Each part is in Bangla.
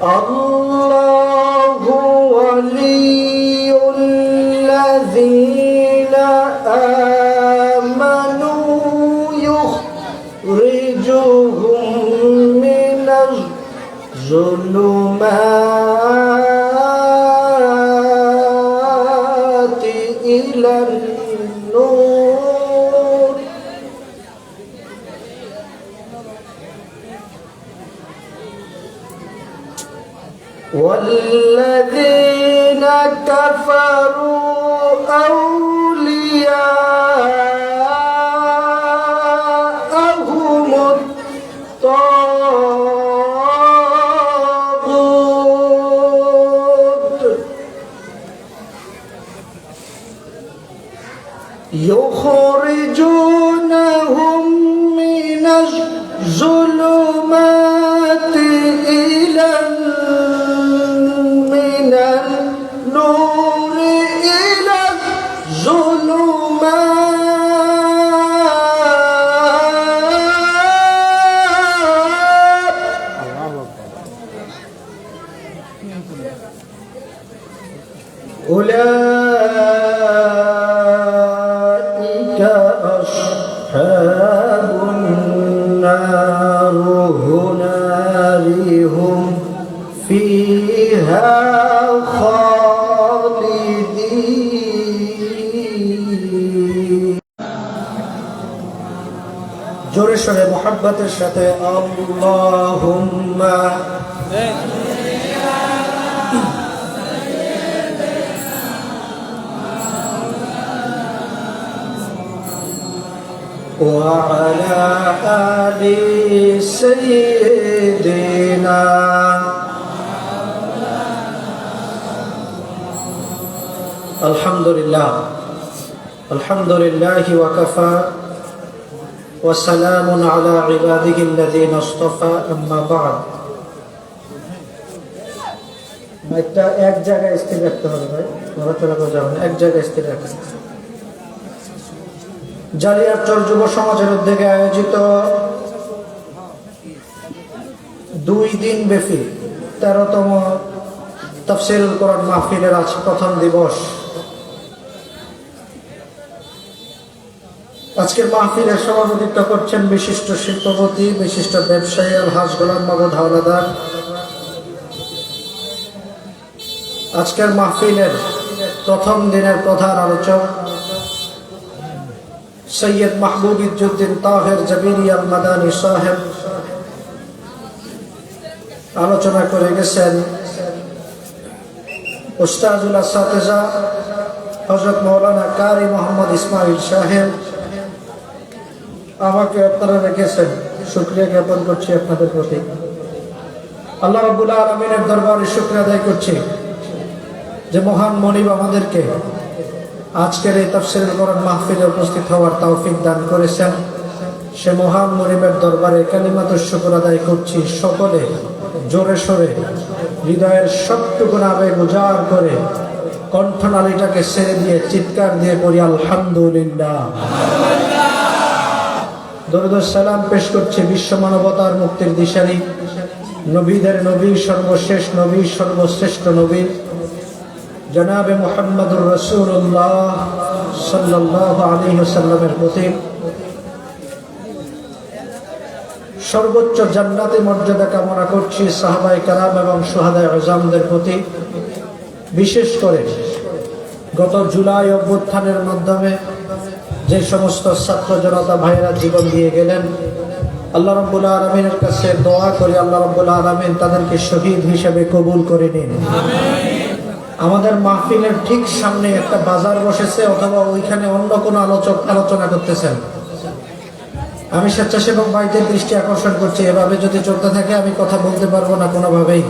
আল্লাহু ওয়ালিয়ুল্লাযীনা আমানু ইউখরিজুহুম মিনাজ যুলুমাতি ইলান নূর والذين كفروا أولياءهم الطاغوت يخرجونهم من الظلمات إلى النور إلى الظلمات أولئك أصحاب النار هم فيها خالدين জোরে সোরে মোহাব্বতের সাথে আল্লাহুম্মা وعلى آل سيدنا الحمد لله وكفى وسلام على عباده الذين اصطفى أما بعد একটা এক জায়গায় স্থির রাখতে হবে ভাই নড়াচড়া করে যাবেন এক জায়গায় স্থির রাখতে জালিয়াতচর যুব সমাজের উদ্যোগে আয়োজিত 2 দিন ব্যাপী 13তম তাফসীরুল কোরআন মাহফিলের আজ প্রথম দিবস। আজকের মাহফিলের সভাপতিত্ব করছেন বিশিষ্ট শিল্পপতি বিশিষ্ট ব্যবসায়ী আলহাজ গোলাম মাহমুদ হাওলাদার। আজকের মাহফিলের প্রথম দিনের প্রধান আলোচক সৈয়দ মাহবুব ইজ্জুদ্দিন তাহের জাবিরি আল মাদানী সাহেব আলোচনা করে গেছেন। উস্তাজুল আসাতিজা হযরত মাওলানা কারি মোহাম্মদ ইসমাইল সাহেব আমাকে আপনারা রেখেছেন, শুকরিয়া জ্ঞাপন করছি আপনাদের প্রতি। আল্লাহ রাব্বুল আলামিনের দরবারে শুকরিয়া আদায় করছি যে মহান মনিব আমাদেরকে আজকের এই তাফসীরুল কোরআন মাহফিলে উপস্থিত হওয়ার তৌফিক দান করেছেন। সে মহান মনিবের দরবারে কালিমাতুশ শুকর আদায় করছি। সকলে জোরে সোরে হৃদয়ের সবটুকু আবেগ উজাড় করে কণ্ঠনালীটাকে ছেড়ে দিয়ে চিৎকার দিয়ে পড়ি আলহামদুলিল্লাহ। দরুদ ও সালাম পেশ করছে বিশ্ব মানবতার মুক্তির দিশারি নবীদের নবী সর্বশেষ নবী সর্বশ্রেষ্ঠ নবী জনাবে মুহাম্মদুর রাসূলুল্লাহ সাল্লাল্লাহু আলাইহি ওয়াসাল্লামের প্রতি সর্বোচ্চ জান্নাতি মর্যাদা কামনা করছি। সাহাবায়ে কেরাম এবং শুহাদায়ে আযমদের প্রতি, বিশেষ করে গত জুলাই অভ্যুত্থানের মাধ্যমে যে সমস্ত ছাত্র জনতা ভাইরা জীবন দিয়ে গেলেন, আল্লাহ রাব্বুল আলামিনের কাছে দোয়া করি আল্লাহ রাব্বুল আলামিন তাদেরকে শহীদ হিসেবে কবুল করে নিন। আমাদের মাহফিলের ঠিক সামনে একটা বাজার বসেছে, অথবা ওইখানে অন্য কোনো আলোচক আলোচনা করতেছেন। আমি স্বেচ্ছাসেবক ভাইদের দৃষ্টি আকর্ষণ করছি, এভাবে যদি চলতে থাকে আমি কথা বলতে পারবো না কোনোভাবেই।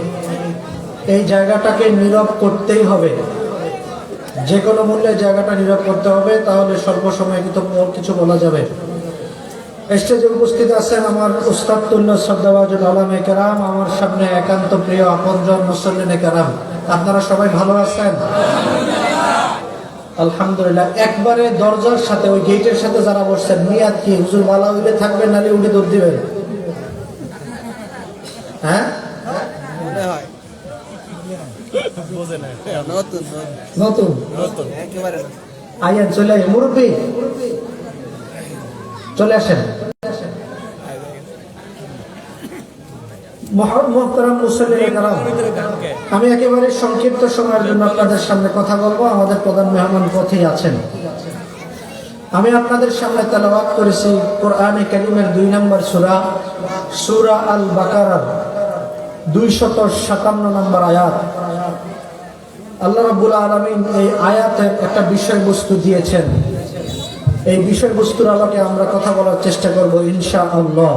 এই জায়গাটাকে নীরব করতেই হবে, যে কোনো মূল্যে জায়গাটা নীরব করতে হবে, তাহলে স্বল্প সময়ে কিন্তু কিছু বলা যাবে। স্টেজে উপস্থিত আছেন আমার উস্তাদ তুল্য শ্রদ্ধাভাজন আলেমে কেরাম, আমার সামনে একান্ত প্রিয় আপনজন মুসল্লিনে কেরাম। আপনারা সবাই ভালো আছেন? আলহামদুলিল্লাহ। একবারে দরজার সাথে ওই গেটের সাথে যারা বসছেন, নিয়াত কি হুজুর বালা উঠে থাকবেন নালে উঠে দৌড় দিবেন? হ্যাঁ নতুন আইয়ান চলে মুরব্বী চলে আসেন। মুহতারাম মুসল্লিন কারাম, আমি একেবারে সংক্ষিপ্ত সময়ের জন্য আপনাদের সামনে কথা বলবো। আমাদের প্রধান মেহমান পথেই আছেন। আমি আপনাদের সামনে তেলাওয়াত করেছি কোরআনে কারীমের 2 নম্বর সূরা, সূরা আল বাকারার 257 নম্বর আয়াত। আল্লাহ রাব্বুল আলামিন এই আয়াতের একটা বিষয়বস্তু দিয়েছেন। এই বিষয়বস্তুর আলোকে আমরা কথা বলার চেষ্টা করব ইনশাআল্লাহ।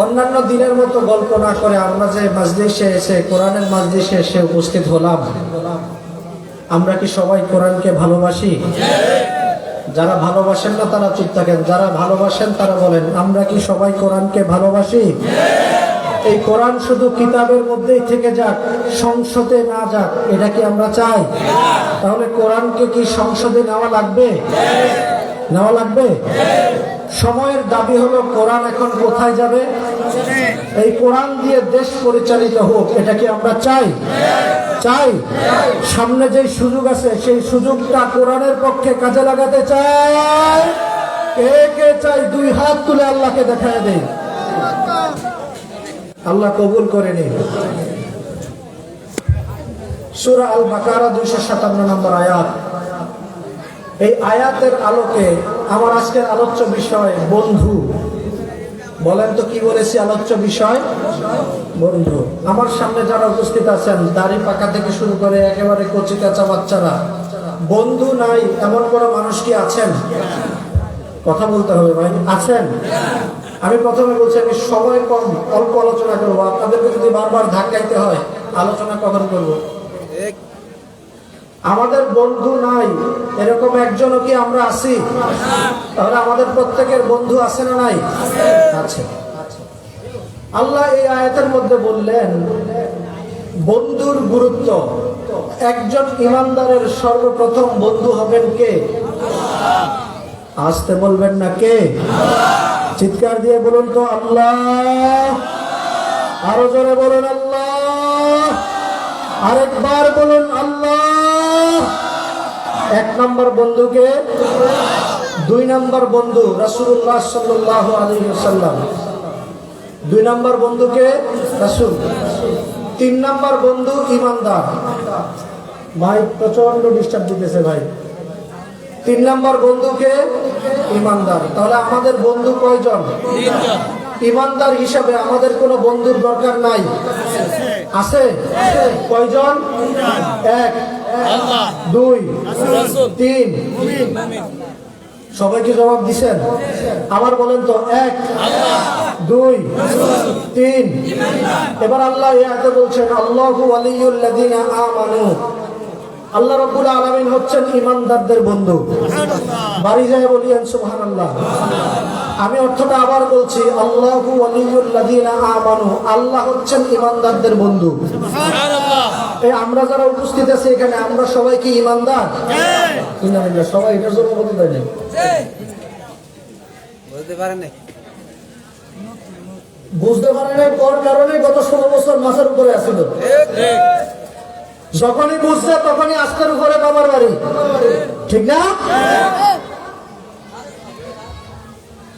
অন্যান্য দিনের মতো গল্প না করে আমরা যে মাজলিসে এসে কোরআনের মাজলিসে এসে উপস্থিত হলাম, আমরা কি সবাই কোরআনকে ভালোবাসি? যারা ভালোবাসেন না তারা চুপ থাকেন, যারা ভালোবাসেন তারা বলেন আমরা কি সবাই কোরআনকে ভালোবাসি? এই কোরআন শুধু কিতাবের মধ্যেই থেকে যাক, সংসদে না যাক, এটা কি আমরা চাই? তাহলে কোরআনকে কি সংসদে নেওয়া লাগবে? নেওয়া লাগবে। সময়ের দাবি হলো কোরআন এখন কোথায় যাবে? এই কোরআন দিয়ে দেশ পরিচালিত হোক, এটা কি আমরা চাই? চাই। সামনে যে সুযোগ আছে সেই সুযোগটা কোরআনের পক্ষে কাজে লাগাতে চাই। কে কে চাই 2 হাত তুলে আল্লাহকে দেখায় দেই। আল্লাহ কবুল করে নিন। সূরা আল বাকারা 257 নম্বর আয়াত। এই আয়াতের আলোকে আমার আজকের আলোচ্য বিষয় বন্ধু। বলেন তো কি বলেছি? আলোচ্য বিষয় বন্ধু। আমার সামনে যারা উপস্থিত আছেন, দাড়ি পাকা থেকে শুরু করে একেবারে কচি কাঁচা বাচ্চারা, বন্ধু নাই এমন কোন মানুষ কি আছেন? কথা বলতে হবে ভাই, আছেন? আমি প্রথমে বলছি আমি সময় কম, অল্প আলোচনা করবো। আপনাদেরকে যদি বারবার ধাক্কাইতে হয় আলোচনা কখন করবো? আমাদের বন্ধু নাই এরকম একজনও কি আমরা আছি? তাহলে আমাদের প্রত্যেকের বন্ধু আছে না নাই? আছে। আল্লাহ এই আয়াতের মধ্যে বললেন বন্ধুর গুরুত্ব। একজন ইমানদারের সর্বপ্রথম বন্ধু হবেন কে? আসতে বলবেন না কে? চিৎকার দিয়ে বলুন তো আল্লাহ। আরো জোরে বলুন আল্লাহ। আরেকবার বলুন আল্লাহ। 1 নম্বর বন্ধুকে, 2 নম্বর বন্ধু রাসূলুল্লাহ সাল্লাল্লাহু আলাইহি ওয়াসাল্লাম, 2 নম্বর বন্ধুকে রাসূল, 3 নম্বর বন্ধু ইমানদার। ভাই প্রচন্ড ডিস্টার্ব দিতেছে ভাই। 3 নম্বর বন্ধুকে ইমানদার। তাহলে আমাদের বন্ধু কয়জন? 3 জন। ইমানদার হিসাবে আমাদের কোনো বন্ধুর দরকার নাই? আছে। কয়জন? 1, 2, 3। সবাইকে জবাব দিছেন? আবার বলেন তো 1, 2, 3। এবার আল্লাহ এই আয়াতে বলছেন আল্লাহু ওয়ালিয়ুল লাযিনা আমানু। আল্লাহ রাব্বুল আলামিন হচ্ছেন ইমানদারদের বন্ধু। বাড়ি যায় বলিয়েন সুবহানাল্লাহ। আমি অর্থটা আবার বলছি, আল্লাহু ওয়ালিয়ুল লাযিনা আমানু। আল্লাহ হচ্ছেন ইমানদারদের বন্ধু। সুবহানাল্লাহ। এই আমরা যারা উপস্থিত আছি এখানে আমরা সবাই কি ইমানদার? ইনশাআল্লাহ সবাই এটার জন্য বলতে দেয় না। বলতে পারেন না, বুঝতে পারেন না, কোন কারণে গত 16 বছর মাছের উপরে আছিল। ঠিক। যখনই বুঝছে তখনই আজকের উপরে বাবার বাড়ি, ঠিক না?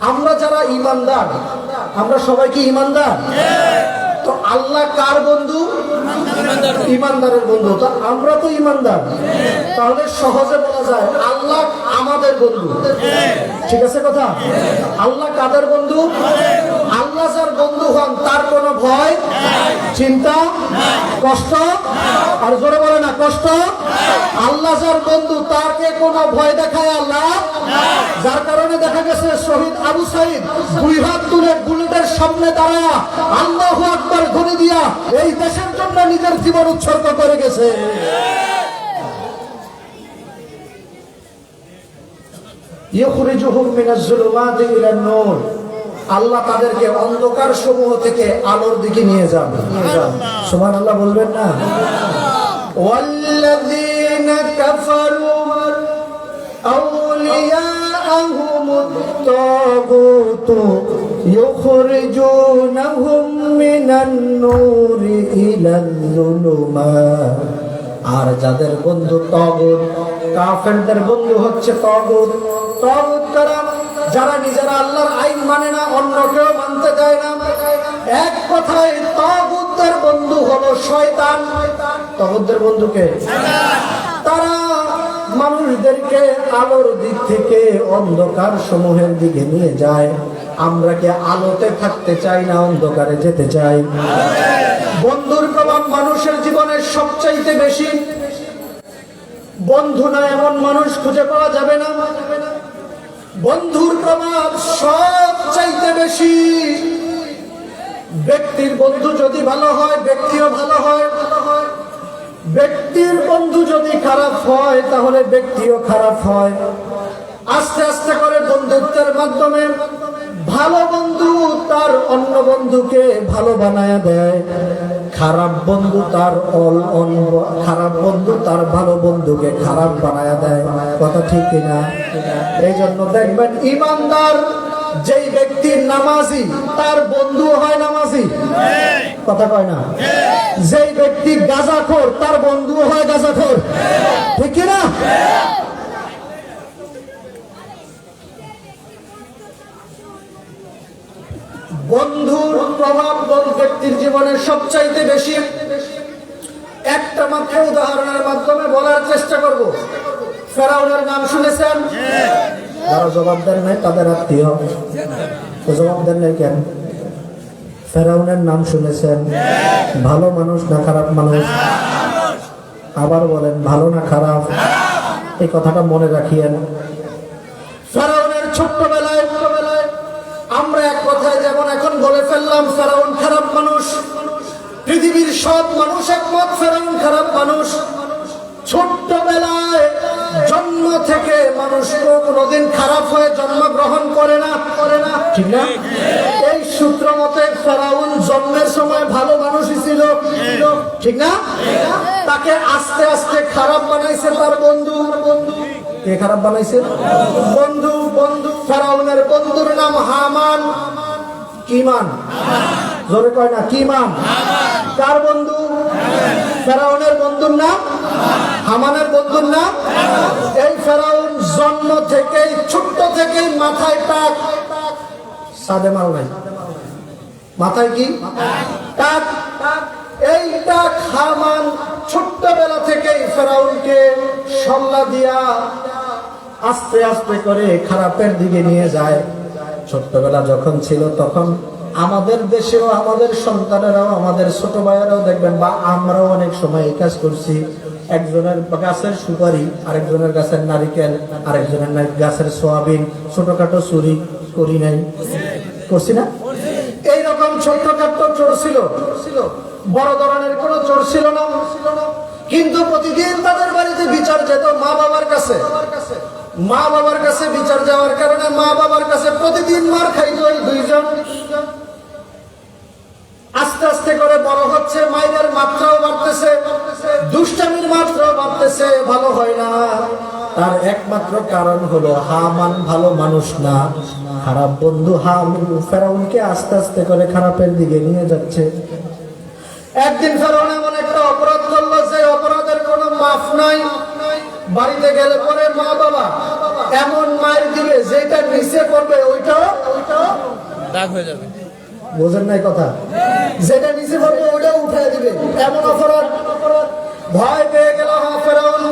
আমরা যারা ইমানদার, আমরা সবাই কি ইমানদার? তো আল্লাহ কার বন্ধু? ইমানদারের বন্ধু। তো আমরা তো ইমানদার, তাহলে সহজে বলা যায় আল্লাহ আমাদের বন্ধু। ঠিক আছে কথা? আল্লাহ কাদের বন্ধু? আল্লাহ যার বন্ধু হন তার কোনো ভয়, চিন্তা, কষ্ট, আর জোরে বলে না কষ্ট। আল্লাহ যার বন্ধু তারকে কোনো ভয় দেখায় আল্লাহ, যার কারণে দেখা গেছে শহীদ আবু সাইদ 2 হাত তুলে বুলেটের সামনে দাঁড়ায় আল্লাহু আকবার ধ্বনি দিয়া এই দেশের জন্য নিজের জীবন উৎসর্গ করে গেছে। ইখরিজুহুম মিনাজ যুলুমাতি ইলান নূর। আল্লাহ তাদেরকে অন্ধকার সমূহ থেকে আলোর দিকে নিয়ে যান। সুবহানাল্লাহ বলবেন না? ওয়াল্লাযীনা কাফারু আউলিয়াহুমুত তাগুত ইউখরিজুনাহুম মিনান নূরি ইলাল যুলুমাত। আর যাদের বন্ধু তাগুত, কাফেরদের বন্ধু হচ্ছে তাগুত। তাগুত কারা? যারা নিজেরা আল্লাহর আইন মানে না, অন্য কেউ মানতে দেয় না। এক কথায় তাগুতদের বন্ধু হলো শয়তান। তাগুতদের বন্ধুকে তারা মানুষদেরকে আলোর দিক থেকে অন্ধকার সমূহের দিকে নিয়ে যায়। আমরা কি আলোতে থাকতে চাই না অন্ধকারে যেতে চাই? বন্ধুর প্রভাব মানুষের জীবনে সবচাইতে বেশি। বন্ধু না এমন মানুষ খুঁজে পাওয়া যাবে না। বন্ধুর প্রভাব সবচাইতে বেশি। ব্যক্তির বন্ধু যদি ভালো হয়, ব্যক্তিও ভালো হয়। ব্যক্তির বন্ধু যদি খারাপ হয়, তাহলে ব্যক্তিও খারাপ হয়। আস্তে আস্তে করে বন্ধুত্বের মাধ্যমে ভালো বন্ধু তার অন্য বন্ধুকে ভালো বানায় দেয়। খারাপ বন্ধু তার ভালো বন্ধুকে খারাপ বানায় দেয়। কথা ঠিক কিনা? এই জন্য দেখবেন ইমানদার যেই ব্যক্তি নামাজি, তার বন্ধু হয় নামাজি। কথা কয় না? যেই ব্যক্তি গাঁজাখোর, তার বন্ধু হয় গাঁজাখোর। ঠিক কিনা? বন্ধুর প্রভাব ব্যক্তির জীবনে সবচাইতে বেশি। একটা মাত্র উদাহরণের মাধ্যমে বলার চেষ্টা করব। ফেরাউনের নাম শুনেছেন? যারা জবাব দেন নাই তাদের আত্মীয়। জবাব দেন নাই কেন? ফেরাউনের নাম শুনেছেন? ভালো মানুষ না খারাপ মানুষ? আবার বলেন, ভালো না খারাপ? এই কথাটা মনে রাখিয়েন। ফেরাউনের ছোট্টবেলায় আমরা এক কথায় যেমন এখন বলে ফেললাম ফেরাউন খারাপ মানুষ। পৃথিবীর সব মানুষ একমত ফেরাউন খারাপ মানুষ। ছোট্টবেলায় জন্ম থেকে মানুষ কোনোদিন খারাপ হয়ে জন্মগ্রহণ করে না, ঠিক না? এই সূত্র মতে ফেরাউন জন্মের সময় ভালো মানুষই ছিল, ঠিক না? তাকে আস্তে আস্তে খারাপ বানাইছে তার বন্ধু। কে খারাপ বানাইছে? বন্ধু। ফেরাউনের বন্ধুর নাম হামান। কি মান? জোরে কয় না, কি মান? কার বন্ধু? ফেরাউনের বন্ধুর নাম হামানের বন্ধুর নাম। এই ফেরাউন জন্ম থেকেই, ছোট্ট থেকেই মাথায় টাক। সাদে মাল নাই, মাথায় কি টাক। এই টাক হামান ছোট্টবেলা থেকেই ফেরাউনকে সল্লা দিয়া আস্তে আস্তে করে খারাপের দিকে নিয়ে যায়। ছোট্টবেলা যখন ছিল তখন আমাদের দেশেও আমাদের সন্তানেরাও, আমাদের ছোট ভাইয়েরাও দেখবেন, বা আমরাও অনেক সময় এই কাজ করছি। একজনের গাছের সুপারি, আরেকজনের গাছের নারিকেল, আরেকজনের গাছের সোয়াবিন ছোটখাটো চুরি করি নাই? করছি না? এইরকম ছোটখাটো চোর ছিল, বড় ধরনের কোনো চোর ছিল না। কিন্তু প্রতিদিন তাদের বাড়িতে বিচার যেত মা বাবার কাছে। মা বাবার কাছে বিচার যাওয়ার কারণে মা বাবার কাছে প্রতিদিন মার খাইতো এই দুইজন। আস্তে আস্তে করে বড় হচ্ছে, মায়ের মাত্রাও বাড়তেছে, দুষ্টামির মাত্রাও বাড়তেছে, ভালো হয় না। তার একমাত্র কারণ হলো হামান ভালো মানুষ না, খারাপ বন্ধু। ফেরাউনকে আস্তে আস্তে করে খারাপের দিকে নিয়ে যাচ্ছে। একদিন ফেরাউন এমন একটা অপরাধ করলো যে অপরাধের কোনো মাফ নাই। বাড়িতে গেলে পরে মা বাবা এমন মায়ের দিবে যেটা নিচে পড়বে ওইটাও দাগ হয়ে যাবে। বোঝেন নাই কথা? যেটা নিচে পড়বে ওইটাও উঠে দিবে, এমন অপরাধ। ভয় পেয়ে গেল ফেরাউন।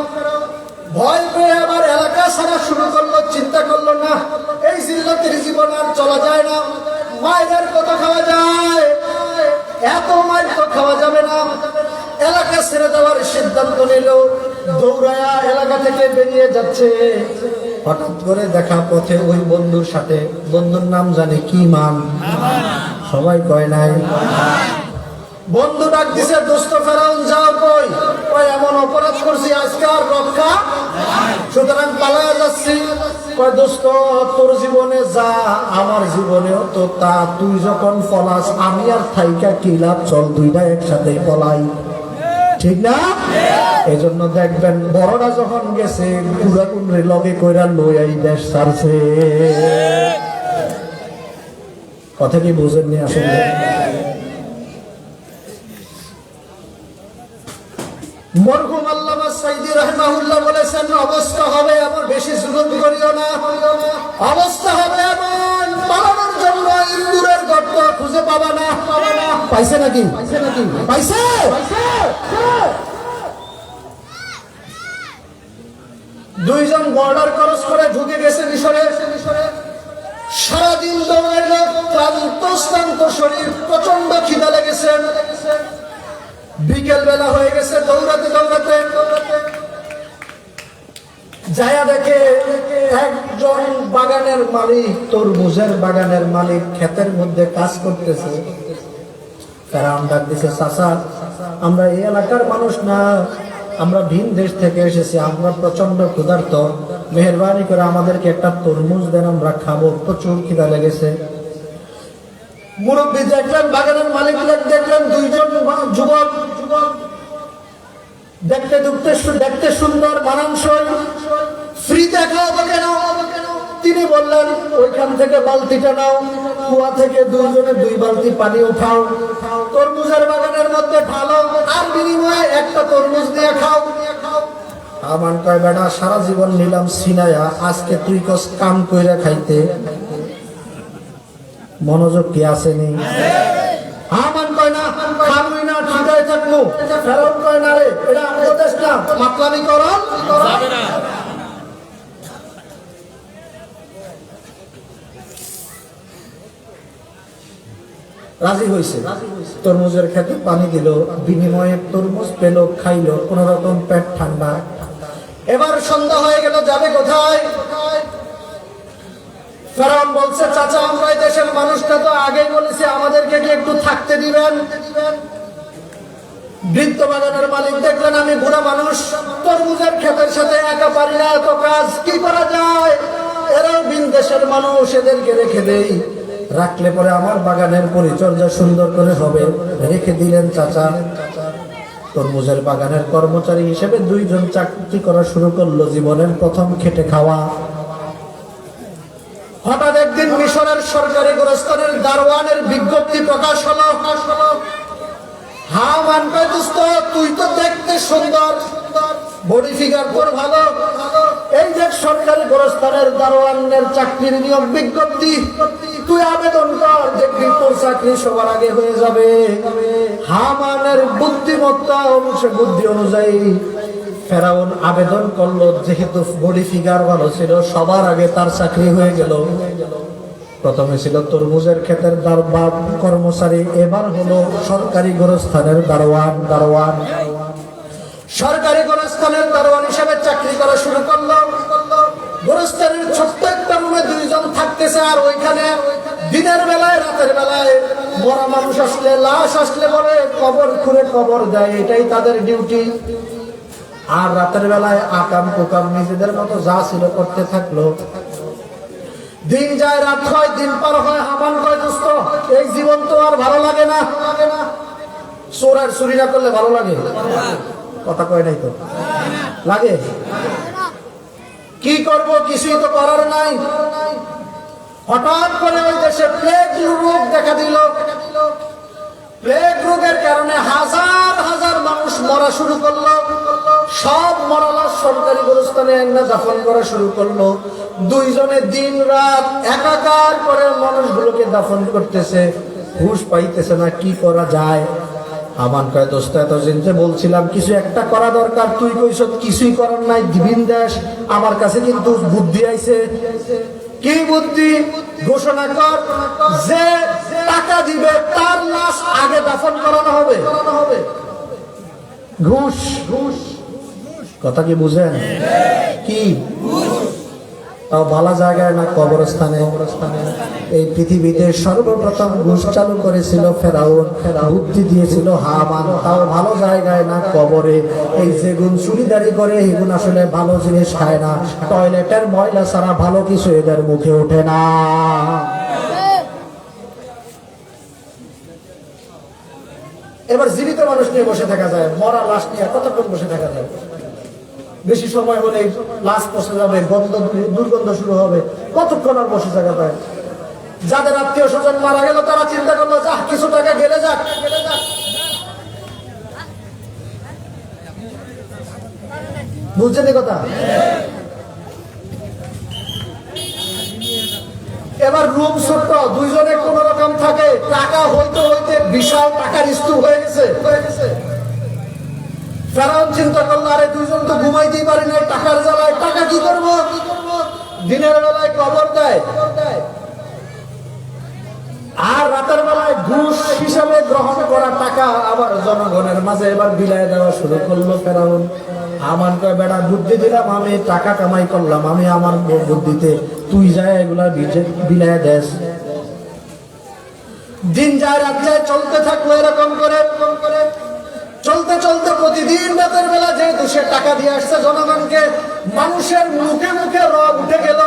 ভয় পেয়ে আবার এলাকা ছাড়া শুরু করলো। চিন্তা করলো, না এই জিল্লতের জীবন আর চলা যায় না। মায়ের কত খাওয়া যায়, এত মায়ের তো খাওয়া যাবে না। এলাকা ছেড়ে দেওয়ার সিদ্ধান্ত নিল। দৌড়ায়া এলাকা থেকে বেরিয়ে যাচ্ছে। হঠাৎ করে দেখা পথে ওই বন্ধুর সাথে। বন্ধুর নাম জানে কি মান? সবাই কয় নাই। বন্ধু ডাক দিছে, দোস্ত ফেরাউন যাও কই? এমন অপরাধ করছি আজকে আর রক্ষা, সুতরাং পালায়া যাচ্ছি। কয় দোস্ত তোর জীবনে যা, আমার জীবনেও তো তা। তুই যখন পলাস আমি আর থাইকা কি লাভ? চল দুইটা একসাথে পলাই, ঠিক না? এই জন্য দেখবেন বড়রা যখন গেছে কুড়া কুন্ডে লগে কইরা লই আই দেশ ছাড়ছে। কথা কি বুঝেননি আসলে? মরহুম আল্লামা সাইদি রাহিমাহুল্লাহ বলেছেন, অবস্থা হবে এমন, বেশি জুলুম করিও না, অবস্থা হবে এমন পালানোর জন্য ইন্দুরের গর্ত খুঁজে পাবা না। পাইছে নাকি? পাইছে। দুইজন বর্ডার ক্রস করে ঢুকে গেছে মিশরে। সারাদিন দৌড়াইল, ক্লান্ত শরীর, প্রচন্ড খিদা লেগেছে। বিকেল বেলা হয়ে গেছে, দৌড়াতে দৌড়াতে যায়া দেখে একজন বাগানের মালিক, তরমুজের বাগানের মালিক ক্ষেতের মধ্যে কাজ করতেছে। ফেরাউন ডাক দিছে, চাচা আমরা এই এলাকার মানুষ না, আমরা ভিন দেশ থেকে এসেছি, আমরা প্রচন্ড ক্ষুধার্ত, মেহেরবানি করে আমাদেরকে একটা তরমুজ দেন, আমরা খাবো, প্রচুর খিদা লেগেছে। মুরব্বী দেখলেন, বাগানের মালিক দেখলেন দুইজন যুবক, দেখতে সুন্দর, মানানসই, ফ্রিতে খাওয়াবো কেন? তিনি বললেন, ওইখান থেকে বালতিটা নাও, কুয়া থেকে দুইজনে 2 বালতি পানি উঠাও, তরমুজের বাগানের মধ্যে ঢালো, আর বিনিময়ে একটা তরমুজ দিয়ে খাও। আমার কয়, বেটা সারা জীবন নিলাম সিনায়া, আজকে তুই কস কাম কইরা খাইতে, মনোযোগ কি আসেনি? আমার কয় না, খাবই না, ঠিকায় থাকবো। ফেরাউন কয়, না রে, এটা আমাদের দেশ না, মাতলামি করা যাবে না। রাজি হয়েছে, তরমুজের খেতে পানি দিল, বিনিময়ে তরমুজ পেল, খাইলো, কোন রকম পেট ঠান্ডা। এবার সন্ধ্যা হয়ে গেল, যাবে কোথায়? ফেরাউন বলছে, চাচা আমরা এই দেশের মানুষটা তো আগেই বলেছি, আমাদেরকে কি একটু থাকতে দিবেন? বৃদ্ধ বাগানের মালিক দেখলেন, আমি বুড়া মানুষ, তরমুজের ক্ষেতের সাথে একা পারি না এত কাজ, কি করা যায়? এরাও ভিন দেশের মানুষ, এদেরকে রেখে দেই, রাখলে পরে আমার বাগানের পরিচর্যা সুন্দর করে হবে। রেখে দিলেন চাচা। তরমুজের বাগানের কর্মচারী হিসেবে 2 জন চাকরি করা শুরু করলো, জীবনের প্রথম খেটে খাওয়া। হঠাৎ একদিন মিশরের সরকারি গোরস্থানের দারওয়ানের বিজ্ঞপ্তি প্রকাশ হলো। হ্যাঁ মানবে দোস্ত, তুই তো দেখতে সুন্দর, বডি ফিগার তোর ভালো, এই যে সরকারি গোরস্থানের দারওয়ানের চাকরির নিয়োগ বিজ্ঞপ্তি, তুই আবেদন কর, দেখবি তোর চাকরি সবার আগে হয়ে যাবে। হামানের বুদ্ধিমত্তা বুদ্ধি অনুযায়ী ফেরাউন আবেদন করলো, যেহেতু বডি ফিগার ভালো ছিল, সবার আগে তার চাকরি হয়ে গেল। প্রথমে ছিল তরমুজের ক্ষেতের কর্মচারী, এবার হলো সরকারি গোরস্থানের দারওয়ান। সরকারি গোরস্থানের দারওয়ান হিসেবে চাকরি করা শুরু করলো। গোরস্থানের ছোট্ট একটা রুমে 2 জন থাকতেছে, আর ওইখানে দিনের বেলায় রাতের বেলায় মরা মানুষ আসলে, লাশ আসলে বলে কবর খুঁড়ে কবর দেয়, এটাই তাদের ডিউটি। আর রাতের বেলায় আকাম কুকাম নিজেদের মতো যা ছিল করতে থাকলো। দিন যায়, রাত হয়, দিন পার হয়। হামান কয়, দোস্ত এই জীবন তো আর ভালো লাগে না। চোর আর চুরি না করলে ভালো লাগে? কথা কয় নাই তো, লাগে। কি করব, কিছুই তো করার নাই। হঠাৎ করে ওই দেশে প্লেগ রোগ দেখা দিল। প্লেগ রোগের কারণে হাজার হাজার মানুষ মরা শুরু করলো। সব মরা লাশ সরকারি গোরস্থানে এনে দাফন করা শুরু করলো। 2 জনে দিন রাত একাকার করে মানুষগুলোকে দাফন করতেছে, হুঁশ পাইতেছে না, কি করা যায়? আমার কয়, দোস্ত এতদিন যে বলছিলাম কিছু একটা করা দরকার, তুই কইস কিছুই করার নাই, দিবিন দেশ। আমার কাছে কিন্তু বুদ্ধি আইছে। কি বুদ্ধি? ঘোষণা কর, যে টাকা দিবে তার লাশ আগে দাফন করানো হবে। ঘুষ। কথা কি বুঝেন? কি তাও ভালো জায়গায় না, কবরস্থানে। এই পৃথিবীতে সর্বপ্রথম ঘুষ চালু করেছিল ফেরাউন, বুদ্ধি দিয়েছিল হামান, তাও ভালো জায়গায় না, কবরে। এই যেগুন চুরিদারি করে এগুন আসলে ভালো জিনিস খায় না, টয়লেটের ময়লা ছাড়া ভালো কিছু এদের মুখে ওঠে না। এবার জীবিত মানুষ নিয়ে বসে থাকা যায়, মরা লাশ নিয়ে কতক্ষণ বসে থাকা যায়? বেশি সময় হলে লাশ পচে যাবে, দুর্গন্ধ শুরু হবে, কতক্ষণ আর বসে থাকা যায়? যাদের আত্মীয় স্বজন মারা গেল তারা চিন্তা করলো যা কিছু টাকা গেলে যাক। বুঝছেন এই কথা? এবার রুম ছোট্ট, দুইজনে কোন রকম থাকে, টাকা হইতে হইতে বিশাল টাকার স্তূপ হয়ে গেছে। ফেরাউন চিন্তা করলো আরে দুইজন তো ঘুমাইতেই পারি না টাকার জ্বালায়, টাকা কি করবো? দিনের বেলায় কবর দেয় আর রাতের বেলায় ঘুষ হিসাবে গ্রহণ করা টাকা আবার জনগণের মাঝে এবার বিলায় দেওয়া শুরু করলো ফেরাউন। আমার কয় বেড়া বুদ্ধি দিলাম, আমি টাকা কামাই করলাম, আমি আমার বুদ্ধিতে তুই যায় এগুলা বিলায় দেশ। দিন যায় রাত যায় চলতে থাকলো এরকম করে। চলতে চলতে প্রতিদিন রাতের বেলা যেহেতু সে টাকা দিয়ে আসছে জনগণকে, মানুষের মুখে মুখে রব উঠে গেল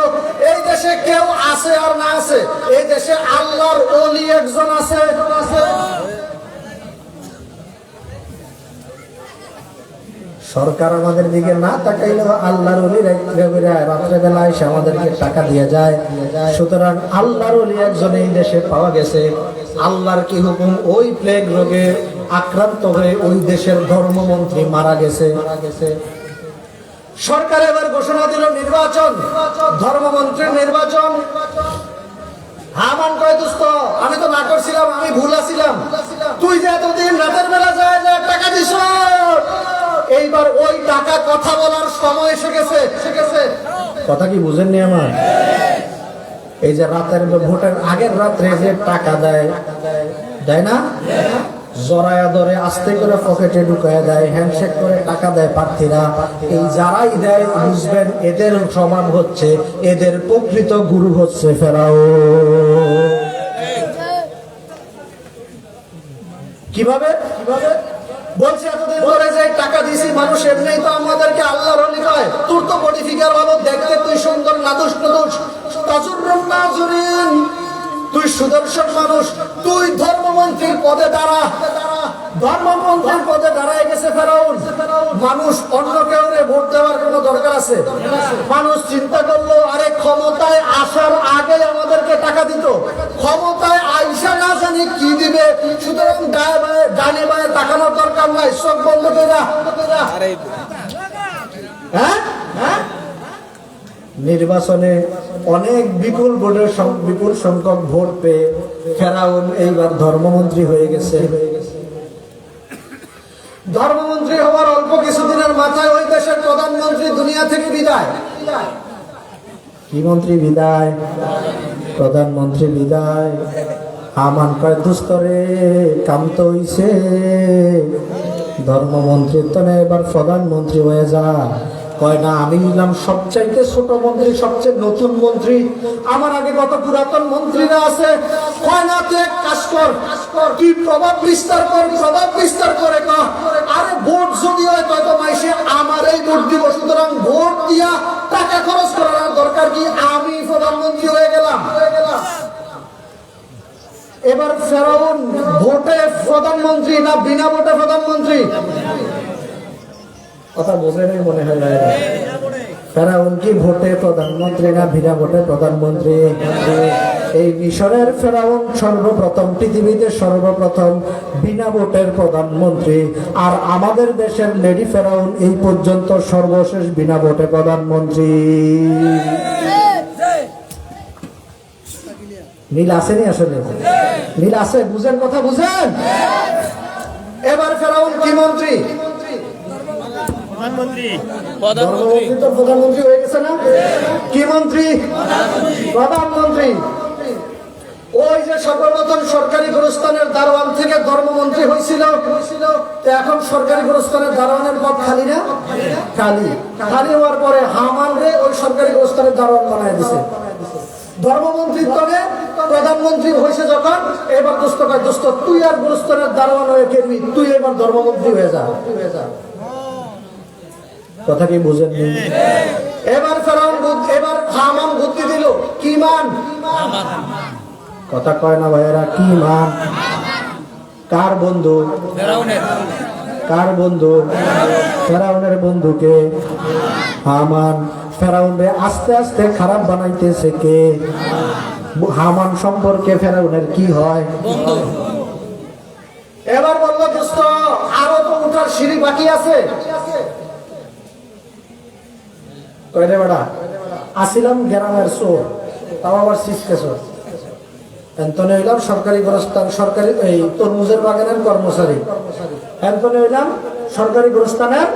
এই দেশে কেউ আছে আর না আছে, এই দেশে আল্লাহর ওলি একজন আছে। সরকার আমাদের দিকে না তাকাইলেও আল্লাহর ওলির রাত্রে বেলায় এসে আমাদেরকে টাকা দিয়ে যায়। সুতরাং আল্লাহর ওলি একজন এই দেশে পাওয়া গেছে। আল্লাহর কি হুকুম, ওই প্লেগ রোগে আক্রান্ত হয়ে ওই দেশের ধর্মমন্ত্রী মারা গেছে। সরকার এবার ঘোষণা দিল নির্বাচন, ধর্মমন্ত্রীর নির্বাচন। হামান কয় দোস্ত আমি তো না করছিলাম, আমি ভুল আছিলাম, তুই যে এতদিন রাতের বেলা যায় টাকা দিস, এইবার ওই টাকা কথা বলার সময় এসে গেছে। কথা কি বুঝেননি আমার? এই যে রাতের ভোটের আগের রাত্রে যে টাকা দেয় না, জরায়া ধরে আস্তে করে পকেটে ঢুকায় দেয়, হ্যান্ডশেক করে টাকা দেয় প্রার্থীরা। এই যারাই দেয় বুঝবেন এদের স্বভাব হচ্ছে, এদের প্রকৃত গুরু হচ্ছে ফেরাউন। কিভাবে বলছে এতদিন ধরে যে টাকা দিছি মানুষ এমনি তো আমাদেরকে আল্লাহর ওলি কয়, তোর তো বডি ফিগার ভালো, দেখতে তুই সুন্দর, নাদুস নাদুস তাজুরুন নাজুরিন, তুই সুদর্শন মানুষ, তুই ধর্মমন্ত্রীর পদে দাঁড়া। ধর্মমন্ত্রীর পদে দাঁড়ায় গেছে ফেরাউন। মানুষ অন্য কেউ ভোট দেওয়ার কোনো দরকার আছে? মানুষ চিন্তা করলো আরে ক্ষমতায় আসার আগে আমাদেরকে টাকা দিত, ক্ষমতায় আইসা না জানি কি দিবে, সুতরাং ডানে বায়ে তাকানোর দরকার নাই, সব বন্ধ করে। হ্যাঁ, নির্বাচনে অনেক বিপুল সংখ্যক ভোট পেয়ে ফেরাউন এইবার ধর্মমন্ত্রী হয়ে গেছে। ধর্মমন্ত্রী হওয়ার অল্প কিছুদিনের মাথায় ওই দেশের প্রধানমন্ত্রী দুনিয়া থেকে বিদায়। কি মন্ত্রী বিদায়? প্রধানমন্ত্রী বিদায়। হামান কয় দুস্তরে কাম তো হইছে, ধর্মমন্ত্রী তো এবার প্রধানমন্ত্রী হয়ে যা। কয় না, আমি নিলাম সবচাইতে ছোট মন্ত্রী, সবচেয়ে নতুন মন্ত্রী, আমার আগে কত পুরাতন মন্ত্রীরা আছে। কয় না, তুই এক কাজ কর, তুই প্রভাব বিস্তার করে আরে ভোট যদি হয় তয় তো মাইসে আমার এই ভোট দিব, সুতরাং ভোট দিয়া টাকা খরচ করার দরকার কি, আমি প্রধানমন্ত্রী হয়ে গেলাম। এবার ফেরাউন ভোটে প্রধানমন্ত্রী না বিনা ভোটে প্রধানমন্ত্রী? কথা বোঝে নাই মনে হয়। ফেরাউন কি ভোটে প্রধানমন্ত্রী না বিনা ভোটে প্রধানমন্ত্রী? এই মিশরের ফেরাউন সর্বপ্রথম, পৃথিবীতে সর্বপ্রথম বিনা ভোটের প্রধানমন্ত্রী। আর আমাদের দেশের লেডি ফেরাউন এই পর্যন্ত সর্বশেষ বিনা ভোটে প্রধানমন্ত্রী। মিল আসেনি? আসলে মিল আছে, বুঝেন কথা বুঝেন। এবার ফেরাউন কি মন্ত্রী? প্রধানমন্ত্রী হয়ে গেছে না? কি মন্ত্রী? প্রধানমন্ত্রী। ওই যে সর্বপ্রথম সরকারি গোরস্থানের দারোয়ান থেকে ধর্মমন্ত্রী হয়েছিল, এখন সরকারি গোরস্থানের দারোয়ানের পদ খালি না? খালি হওয়ার পরে হামান রে ওই সরকারি গোরস্থানের দারোয়ান বানায় দিছে। ধর্মমন্ত্রীর তবে প্রধানমন্ত্রী হয়েছে যখন, এবার দোস্ত তুই আর গোরস্থানের দারোয়ান হয়ে কেবি, তুই এবার ধর্মমন্ত্রী হয়ে যা। কথা কি বুঝেননি? এবার এবার হামান বুদ্ধি দিল, কি মান? কথা কয় না ভাইয়েরা, কি মান? কার বন্ধু? কার বন্ধু? ফেরাউনের বন্ধুকে হামান। ফেরাউন আস্তে আস্তে খারাপ বানাইতেছে কে? হামান সম্পর্কে ফেরাউনের কি হয়? এবার বললো দোস্ত আরো তো উঠার সিঁড়ি বাকি আছে। কয়রে বেড়া আসিলাম গ্রামের চোর, তাও আবার সিসকে চোর। এন্তনে হইলাম সরকারি গোরস্থান, সরকারি এই তরমুজের বাগানের কর্মচারী। এন্তনে হইলাম সরকারি গোরস্থানের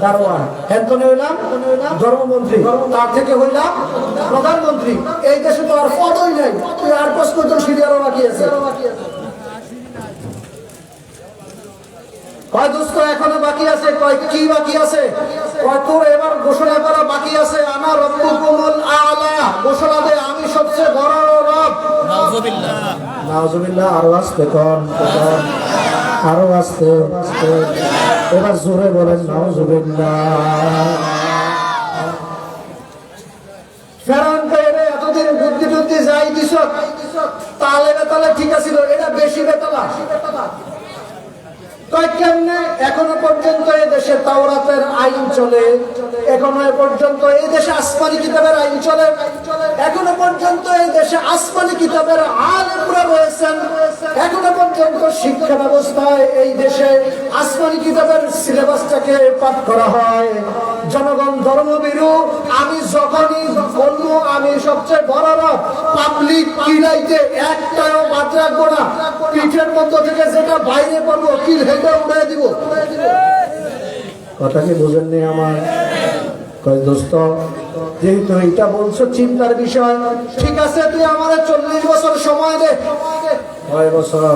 দারোয়ান। এন্তনে হইলাম ধর্মমন্ত্রী, তার থেকে হইলাম প্রধানমন্ত্রী। এই দেশে তো আর পদই নাই, তুই আর 5 পর্যন্ত সিঁড়ি আরো বাকি আছে। কয় দোস্ত এখনো বাকি আছে? কয় কি বাকি আছে? কয় তোর এবার ঘোষণা করা বাকি আছে, আমার রব্বুকুমুল আলা, ঘোষণা দে আমি সবচেয়ে বড় রব। নাউজুবিল্লাহ, নাউজুবিল্লাহ। আরো আসতে কোন, আরো আসতে, এবার জোরে বলেন নাউজুবিল্লাহ। ফেরাউন কইরে এতদিন বুদ্ধি টুদ্ধি যাই দিছ, তালে বেতালে ঠিক আছিল, এটা বেশি বেতালা। কেমনে? এখনো পর্যন্ত এই দেশে তাওরাতের আইন চলে, এখনো পর্যন্ত এই দেশে আসমানি কিতাবের আইন চলে, এখনো পর্যন্ত এই দেশে আসমানি কিতাবের আলেমরা রয়েছেন, এখনো পর্যন্ত শিক্ষা ব্যবস্থায় এই দেশে আসমানি কিতাবের সিলেবাসটাকে পাঠ করা হয়। জনগণ ধর্মভীরু, আমি যখনই বলবো আমি সবচেয়ে বড় রব, পাবলিক কিলাইতে একটাও বাদ রাখবো না, পিঠের মধ্য থেকে যেটা বাইরে পড়বো কিল হেঁটে উড়ে দিব। কথা কি বুঝেননি আমার? কয় দোস্ত যেহেতু এটা বলছো চিন্তার বিষয়, ঠিক আছে তুই আমার 40 বছর সময় দে। কয় বছর?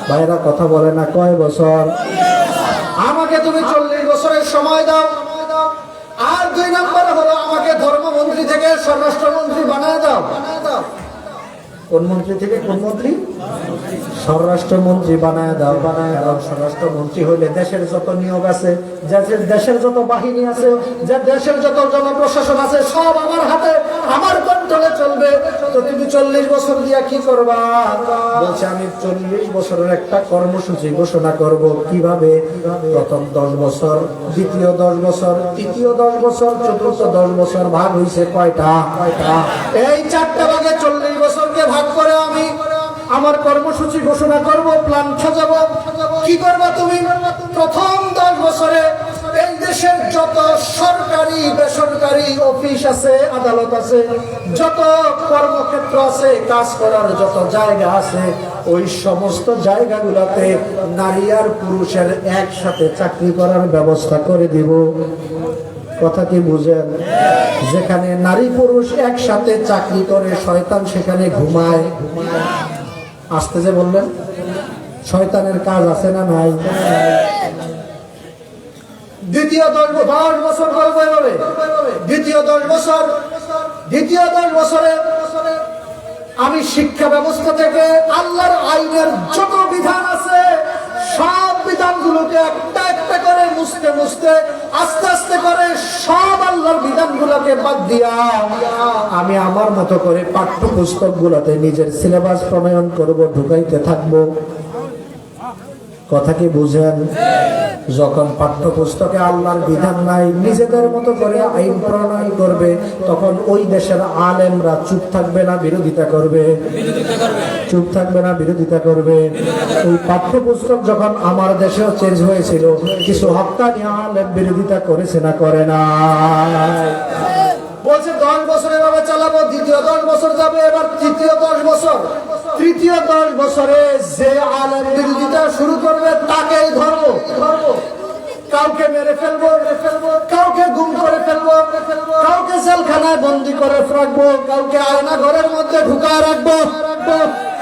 ভাইরা কথা বলে না, কয় বছর? আমাকে তুমি 40 বছরের সময় দাও। আর 2 নম্বরে হলো আমাকে ধর্মমন্ত্রী থেকে স্বরাষ্ট্রমন্ত্রী বানায় দাও। কোন মন্ত্রী থেকে কোন মন্ত্রী? স্বরাষ্ট্রমন্ত্রী বানায় দাও, বানায় দাও। স্বরাষ্ট্রমন্ত্রী হইলে দেশের যত নিয়োগ আছে, দেশের যত বাহিনী আছে, দেশের যত জনপ্রশাসন আছে, সব আমার হাতে, আমার কন্ট্রোলে চলবে। তো তুমি 40 বছর দিয়া কি করবা? বলছে আমি 40 বছরের একটা কর্মসূচি ঘোষণা করব। কিভাবে? প্রথম 10 বছর, দ্বিতীয় 10 বছর, তৃতীয় 10 বছর, চতুর্থ 10 বছর। ভাগ হইছে কয়টা? এই 4টা ভাগে 40 বছরকে ভাগ করে আমি আমার কর্মসূচি ঘোষণা করব, প্ল্যান সাজাবো। কি করবা তুমি? প্রথম 10 বছরে এই দেশের যত সরকারি বেসরকারি অফিস আছে, আদালত আছে, যত কর্মক্ষেত্র আছে, কাজ করার যত জায়গা আছে, ওই সমস্ত জায়গাগুলোতে নারী আর পুরুষের একসাথে চাকরি করার ব্যবস্থা করে দিব। কথা কি বুঝেন? যেখানে নারী পুরুষ একসাথে চাকরি করে শয়তান সেখানে ঘুমায়। আসতে যে বললেন, শয়তানের কাজ আছে না নাই? দ্বিতীয় 10 বছর করবো এভাবে। দ্বিতীয় 10 বছরে আমি শিক্ষা ব্যবস্থা থেকে আল্লাহর আইনের যত বিধান আছে সব বিধানগুলোকে একটা একটা করে মুছতে মুছতে আস্তে আস্তে করে সব আল্লাহর বিধানগুলোকে বাদ দিয়া আমি আমার মতো করে পাঠ্যপুস্তকগুলোতে নিজের সিলেবাস প্রণয়ন করব, ঢুকাইতে থাকবো। কথা কি বুঝেন? যখন পাঠ্যপুস্তকে আল্লাহর বিধান নাই, নিজেদের মতো করে আইন প্রণয়ন করবে, তখন ওই দেশের আলেমরা চুপ থাকবে না, বিরোধিতা করবে। চুপ থাকবে না, বিরোধিতা করবে। ওই পাঠ্যপুস্তক যখন আমার দেশেও চেঞ্জ হয়েছিল, কিছু হক্কানি আলেম বিরোধিতা করেছে না করে না? বলছে 10 বছর এভাবে চালাবো। দ্বিতীয় 10 বছর যাবে, এবার তৃতীয় 10 বছর। তৃতীয় 10 বছরে যে আলেম বিরোধিতা শুরু করবে তাকেই ধরবো। কাউকে মেরে ফেলবো, কাউকে গুম করে ফেলবো, কাউকে জেলখানায় বন্দি করে রাখবো, কাউকে আয়না ঘরের মধ্যে ঢুকায় রাখবো।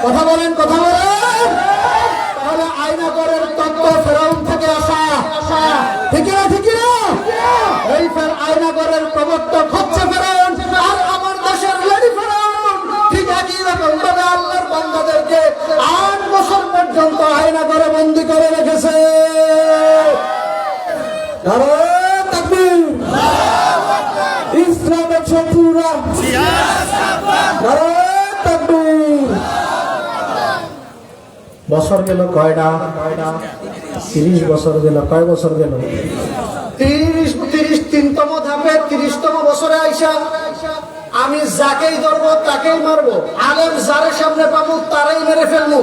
কথা বলেন, কথা বলেন। তাহলে আয়না ঘরের তত্ত্ব ফেরাউন থেকে আসা, ঠিক না? ঠিক না? এই আয়না ঘরের প্রবর্তক হচ্ছে ফেরাউন, আর আমার দেশের লেডি ফেরাউন ঠিক একই রকম ভাবে আল্লাহর বান্দাদেরকে 8 বছর পর্যন্ত আয়না ঘরে বন্দি করে রেখেছে। ইসলামের শত্রুরা বছর গেল কয়টা? 30 বছর গেল। কয় বছর গেল? 33তম ধাপে 30তম বছরে আইসা আমি যাকেই ধরবো তাকেই মারবো, আলেম যারে সামনে পাবো তারাই মেরে ফেলবো।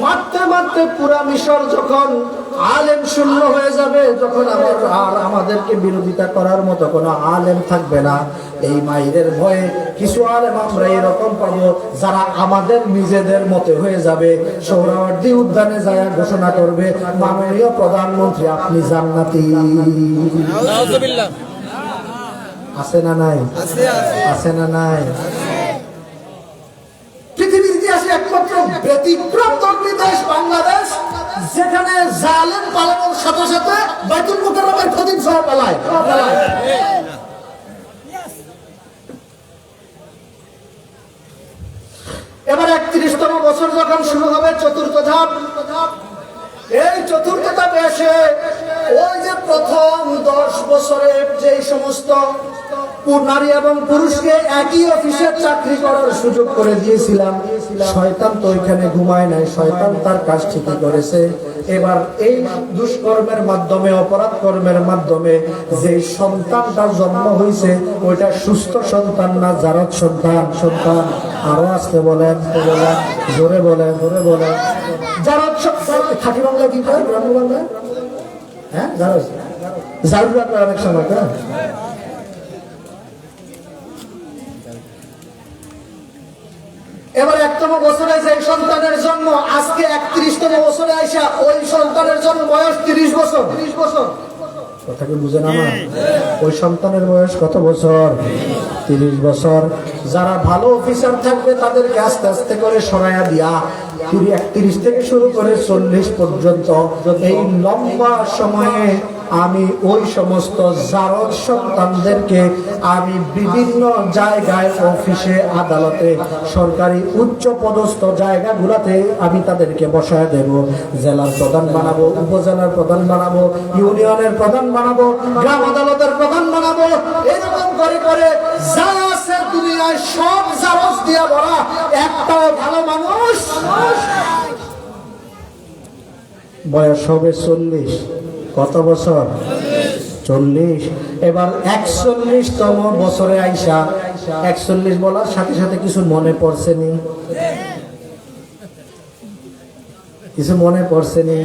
মারতে মারতে পুরা মিশর যখন আলেম শূন্য হয়ে যাবে, যখন আর আমাদেরকে বিরোধিতা করার মতো কোনো আলেম থাকবে না, এই মাইরের ভয়ে কিছু আলেম আমরা এরকম পাবো যারা আমাদের নিজেদের মতে হয়ে যাবে। সোহরাওয়ার্দী উদ্যানে যায় ঘোষণা করবে, মাননীয় প্রধানমন্ত্রী আপনি জান্নাতি। আছে না নাই? আছে না নাই? পৃথিবীর ইতিহাসে একমাত্র ব্যতিক্রম ধর্মী দেশ বাংলাদেশ, যেখানে জালেম পালানোর সাথে সাথে বাইতুল মুকাররমের খতিব সহ পালায়। এবার 31তম বছর যখন শুরু হবে, চতুর্থ ধাপ, এই চতুর্থ ধাপে এসে ওই যে প্রথম 10 বছরে যে সমস্ত নারী এবং পুরুষকে একই অফিসে চাকরি করার সুযোগ করে দিয়েছিলাম, শয়তান তো ওইখানে ঘুমায় নাই, শয়তান তার কাজ ঠিকই করেছে। এবার এই দুষ্কর্মের মাধ্যমে, অপরাধ কর্মের মাধ্যমে যে সন্তানটা জন্ম হয়েছে, ওইটা সুস্থ সন্তান না জারদ সন্তান? সন্তান আরো আসতে বলেন, জোরে বলেন, জোরে বলেন। জারদ সন্তান খাঁটি বাংলা কি কয়? গ্রাম্য বাংলা, হ্যাঁ জারদ, জারুর আপনার অনেক সময় কয়। এবার 1তম বছরে যে সন্তানের জন্ম, আজকে 31তম বছরে আইসা ওই সন্তানের জন্ম বয়স 30 বছর। 30 বছর কথা কি বুঝেন আমার? ওই সন্তানের বয়স কত বছর? 30 বছর। যারা ভালো অফিসার থাকবে তাদেরকে আস্তে আস্তে করে সরাইয়া দিয়া 31 থেকে শুরু করে 40 পর্যন্ত এই লম্বা সময়ে আমি ওই সমস্ত জারদ সন্তানদেরকে আমি বিভিন্ন জায়গায়, অফিসে, আদালতে, সরকারি উচ্চ পদস্থ জায়গাগুলোতে আমি তাদেরকে বসায় দেব। জেলার প্রধান বানাবো, উপজেলার প্রধান বানাবো, ইউনিয়নের প্রধান বানাবো, গ্রাম আদালতের প্রধান বানাবো। এরকম করে করে যা আছে দুনিয়ায় সব জারদ দিয়া ভরা, একটাও ভালো মানুষ। বয়স হবে 40। কত বছর? 40। এবার 41তম বছরে আইসা, 41 বলার সাথে সাথে কিছু মনে পড়ছে নি? কিছু মনে পড়ছে নি?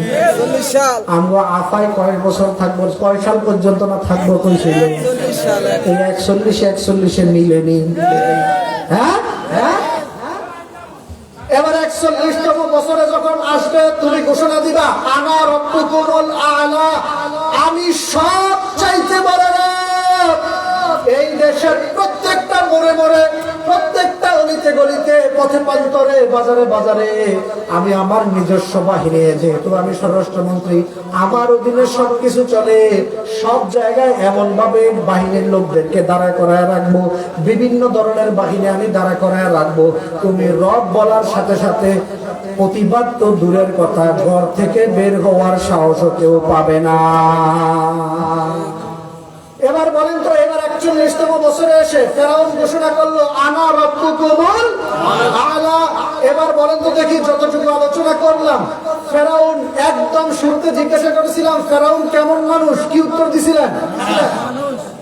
আমরা আপায় কয়েক বছর থাকবো, কয় সাল পর্যন্ত না থাকবো কইছিল? এই 41 মিলেনি। হ্যাঁ হ্যাঁ। এবার 41তম বছরে যখন আসবে, তুমি ঘোষণা দিবা আনা রব্বুকুমুল আ'লা, আমি সব চাইতে বড় রব। এই দেশের প্রত্যেকটা মোড়ে মোড়ে, প্রত্যেকটা অলিতে গলিতে, পথে প্রান্তরে, বাজারে বাজারে আমি আমার নিজস্ব বাহিনী, যেহেতু আমি স্বরাষ্ট্রমন্ত্রী, আমার অধীনে সবকিছু চলে, সব জায়গায় এমন ভাবে বাহিনীর লোকদেরকে দাঁড়া করায় রাখবো, বিভিন্ন ধরনের বাহিনী আমি দাঁড়া করায় রাখবো। তুমি রব বলার সাথে সাথে প্রতিবাদ তো দূরের কথা, ঘর থেকে বের হওয়ার সাহসও কেউ পাবে না। এবার বলেন তো, এবার 41তম বছরে এসে ফেরাউন ঘোষণা করলো আনা রব্বুকুমুল আ'লা। এবার বলেন তো দেখি, যতটুকু আলোচনা করলাম, ফেরাউন একদম শুরুতে জিজ্ঞাসা করেছিলাম ফেরাউন কেমন মানুষ, কি উত্তর দিছিলেন?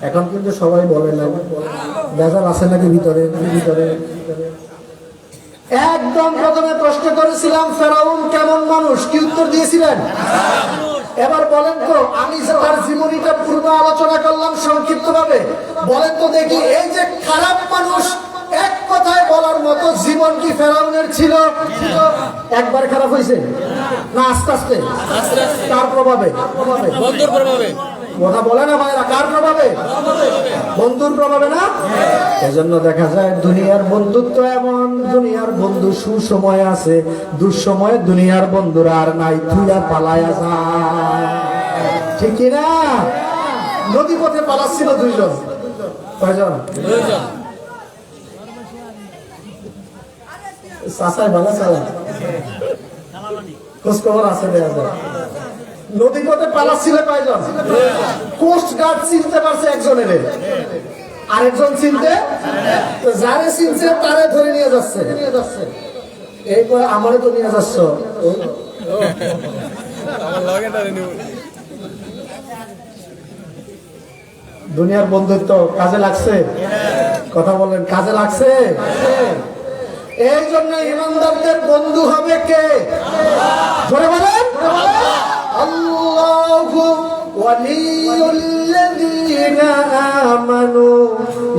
এখন কিন্তু সবাই বলে না, বেজার আছে নাকি ভিতরে? ভিতরে একদম প্রথমে প্রশ্ন করেছিলাম ফেরাউন কেমন মানুষ, কি উত্তর দিয়েছিলেন? এবার বলেন তো, আমি যে তার জীবনীটা পূর্ব আলোচনা করলাম সংক্ষিপ্ত ভাবে, বলেন তো দেখি, এই যে খারাপ মানুষ এক কথায় বলার মতো জীবন কি ফেরাউনের ছিল? একবার খারাপ হয়েছে না আস্তে আস্তে? কার প্রভাবে? বন্ধুর প্রভাবে। কথা বলে না ভাইরা, কার প্রভাবে? বন্ধুর প্রভাবে না? এজন্য দেখা যায় দুনিয়ার বন্ধুত্ব এমন, দুনিয়ার বন্ধু সুসময় আছে, দুঃসময়ে দুনিয়ার বন্ধুরা আর নাই, থুইয়া পালায়া যায়। ঠিক না? নদী পথে পালাচ্ছিল 2 জন। কয়জন? 2 জন। চাচাই ভালো চালা, খোঁজ খবর আছে দেয়া যায়। নদী পথে পালাচ্ছিল কয়জন? কোস্ট গার্ড চিনতে পারছে একজনের, আরেকজন চিনতে, যারে চিনছে তারে ধরে নিয়ে যাচ্ছে। এরপর আমারে তো নিয়ে যাচ্ছ। দুনিয়ার বন্ধুত্ব কাজে লাগছে? কথা বলেন, কাজে লাগছে? এই জন্য ইমানদারদের বন্ধু হবে কে? জোরে বলেন, আল্লাহু ওয়ালিয়ুল্লাযীনা আমানু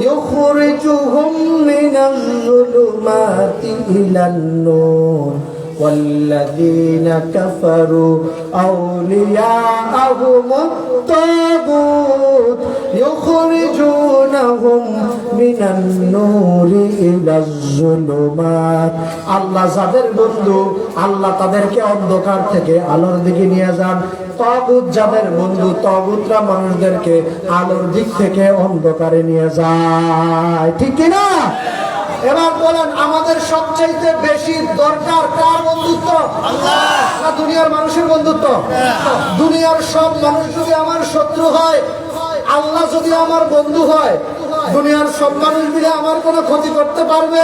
ইউখরিজুহুম মিনাজ-যুলুমাতি ইলান-নূর والذين كفروا أولياءهم الطاغوت يخرجونهم من النور إلى الظلمات আল্লাহ যাদের বন্ধু, আল্লাহ তাদেরকে অন্ধকার থেকে আলোর দিকে নিয়ে যান। তাগুত যাদের বন্ধু, তাগুতরা মানুষদেরকে আলোর দিক থেকে অন্ধকারে নিয়ে যায়। ঠিক কি না? এবার বলেন, আমাদের সবচাইতে বেশি দরকার কার বন্ধুত্ব? আল্লাহ না দুনিয়ার মানুষের বন্ধুত্ব? দুনিয়ার সব মানুষ যদি আমার শত্রু হয়, আল্লাহ যদি আমার বন্ধু হয়, দুনিয়ার সব মানুষ মিলে আমার কোনো ক্ষতি করতে পারবে?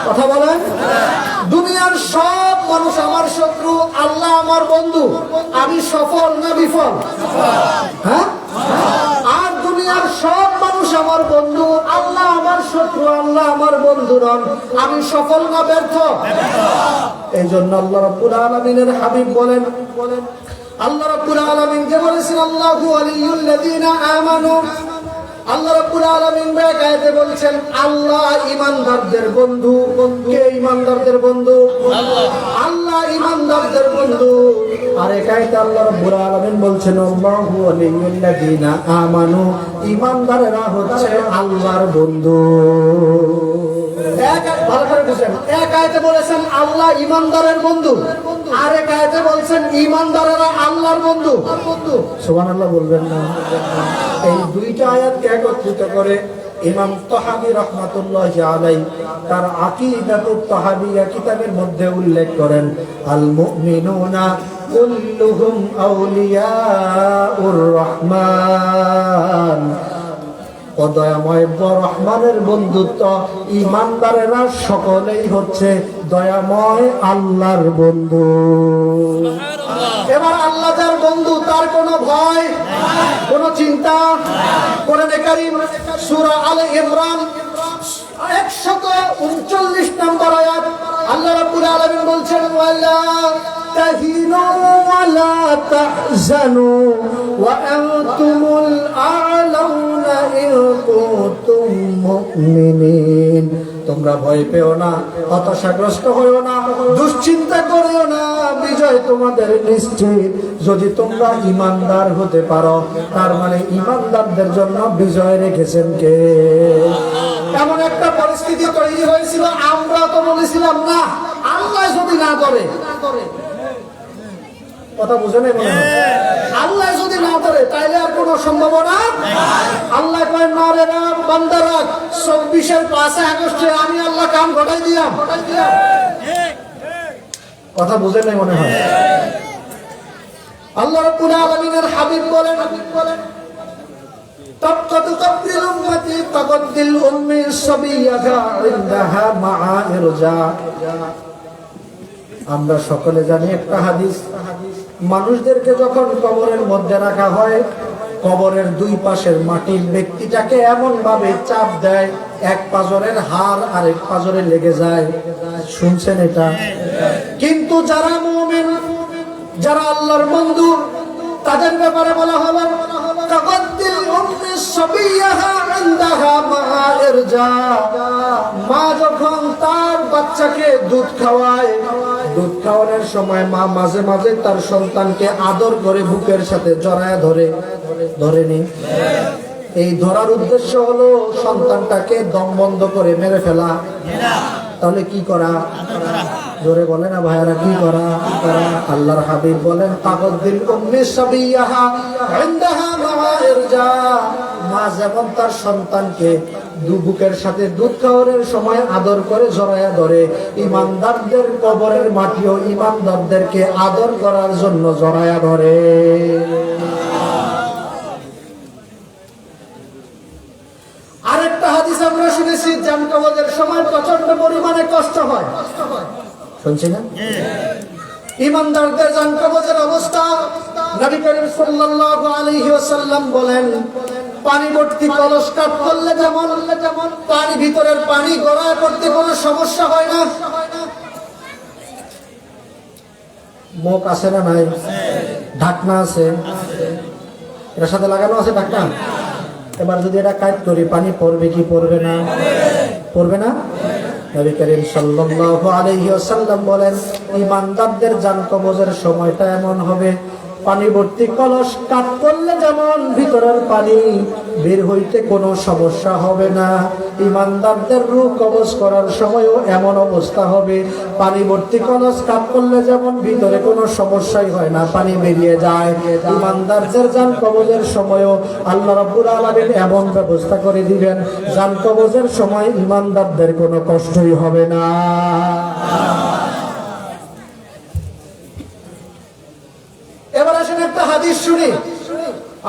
কথা বলেন। দুনিয়ার সব মানুষ আমার শত্রু, আল্লাহ আমার বন্ধু, আমি সফল না বিফল? হ্যাঁ। আর দুনিয়ার সব মানুষ আমার বন্ধু, আল্লাহ আমার শত্রু, আল্লাহ আমার বন্ধু নন, আমি সফল না ব্যর্থ? এই জন্য আল্লাহ রাব্বুল আলামিনের হাবিব বলেন, আল্লাহ রাব্বুল আলামিন যে বলেছেন আল্লাহু ওয়ালিয়ুল্লাযীনা আমানু, আল্লাহ রাব্বুল আলামিন আয়াতে বলছেন আল্লাহ ঈমানদারদের বন্ধু। কে ঈমানদারদের বন্ধু? আল্লাহ ঈমানদারদের বন্ধু। আর এক আয়াতে আল্লাহ রাব্বুল আলামিন বলছেন আল্লাহু ওয়ালিয়ুল্লাযীনা আমানু, ঈমানদাররা হচ্ছে আল্লাহর বন্ধু। ভালো করে বুঝেন, এক আয়াতে বলেছেন আল্লাহ ঈমানদারের বন্ধু, আর এক আয়াতে বলছেন ঈমানদারেরা আল্লাহর বন্ধু। সুবহানাল্লাহ বলবেন না? এই দুইটা আয়াতকে একত্রিত করে ইমাম তাহাবী রাহমাতুল্লাহি আলাইহি তার আকীদাতুত তাহাবিয়া কিতাবের মধ্যে উল্লেখ করেন, আল মুমিনুনা কুল্লুহুম আউলিয়াউর রহমান। দয়াময় রহমানের বন্ধুত্ব, ইমানদারেরা সকলেই হচ্ছে দয়াময় আল্লাহর বন্ধু। এবার আল্লাহ যার বন্ধু, তার কোনো ভয়, কোনো চিন্তা। কোরআনে কারীম সূরা আলে ইমরান 139 নম্বর আয়াত, আল্লাহ রাব্বুল আলামিন বলছেন ওয়ালা তাহিনু ওয়ালা তাহজানু ওয়া আনতুমুল আ'লাউনা ইন কুনতুম মুমিনিন। তোমরা ভয় পেও না, হতাশাগ্রস্ত হইও না, দুশ্চিন্তা করিও না, বিজয় তোমাদের নিশ্চিত যদি তোমরা ঈমানদার হতে পারো। তার মানে ঈমানদারদের জন্য বিজয় রেখেছেন কে? এমন একটা পরিস্থিতি তৈরি হয়েছিল, আমরা তো বলেছিলাম না, আল্লাহ যদি না করে। কথা বুঝে নেই মনে হয়? আল্লাহ যদি না করে তাইলে আর কোনো সম্ভাবনা। আল্লাহ কয় না রে না বান্দারা, 24-এর 5 আগস্টে আমি আল্লাহ কাম ঘটাই দিলাম। কথা বুঝে নেই মনে হয়? আল্লাহ রাব্বুল আলামিনের হাবিব বলেন, তাবকাতু কাবরিল উম্মতি তাকাদ্দিল উম্মি সাবিয়াহা ইনদাহা মা'a ইরজা। আমরা সকলে জানি একটা হাদিস, মানুষদেরকে যখন কবরের মধ্যে রাখা হয়, কবরের দুই পাশের মাটির ব্যক্তিটাকে এমন ভাবে চাপ দেয়, এক পাজরের হাড় আরেক পাজরে লেগে যায়। শুনছেন এটা? কিন্তু যারা মুমিন, যারা আল্লাহর বন্ধু, তাদের ব্যাপারে বলা হলো তাকাদ্দিল উম্মি সাবিয়াহা ইনদাহা মা'a ইরজা। মা যখন তার বাচ্চাকে দুধ খাওয়ায়, দুধ খাওয়ানোর সময় মা মাঝে মাঝে তার সন্তানকে আদর করে বুকের সাথে জড়ায় ধরেনি। এই ধরার উদ্দেশ্য হলো সন্তানটাকে দম বন্ধ করে মেরে ফেলা। তাহলে কি করা? জোরে বলে না ভাইয়ারা, কি করা? আল্লাহর হাবিব বলেন তাকাদ্দিল উম্মি সাবিয়াহা ইনদাহা মা'a ইরজা। মা যেমন তার সন্তানকে বুকের সাথে দুধ খাওয়ানোর সময় আদর করে জড়ায়া ধরে, ইমানদারদের কবরের মাটিও ইমানদারদেরকে আদর করার জন্য জড়ায়া ধরে। আরেকটা হাদিস আমরা শুনেছি, জান কবজের সময় প্রচন্ড পরিমাণে কষ্ট হয়। শুনছি না? ইমানদারদের জান কবজের অবস্থা, নবী করিম সাল্লাল্লাহু আলাইহি ওয়াসাল্লাম বলেন পানি ভর্তি কলস কাট করলে যেমন পানি ভিতরের পানি গড়ায় করতে কোনো সমস্যা হয় না। মুখ আছে না নাই? ঢাকনা আছে, এর সাথে লাগানো আছে ঢাকনা। এবার যদি এটা কাট করি পানি পড়বে কি পড়বে না? পড়বে না? নবী করিম সাল্লাল্লাহু আলাইহি ওয়াসাল্লাম বলেন, ঈমানদারদের জান কবজের সময়টা এমন হবে, পানি ভর্তি কলস কাট করলে যেমন ভিতরের পানি বের হইতে কোনো সমস্যা হবে না, ঈমানদারদের রূহ কবজ করার সময়ও এমন অবস্থা হবে, পানি ভর্তি কলস কাট করলে যেমন ভিতরে কোনো সমস্যাই হয় না, পানি বেরিয়ে যায়। ঈমানদারদের জান কবজের সময়ও আল্লাহ রাব্বুল আলামিন এমন ব্যবস্থা করে দিবেন, জান কবজের সময় ঈমানদারদের কোনো কষ্টই হবে না। এবার আসেন একটা হাদিস শুনি।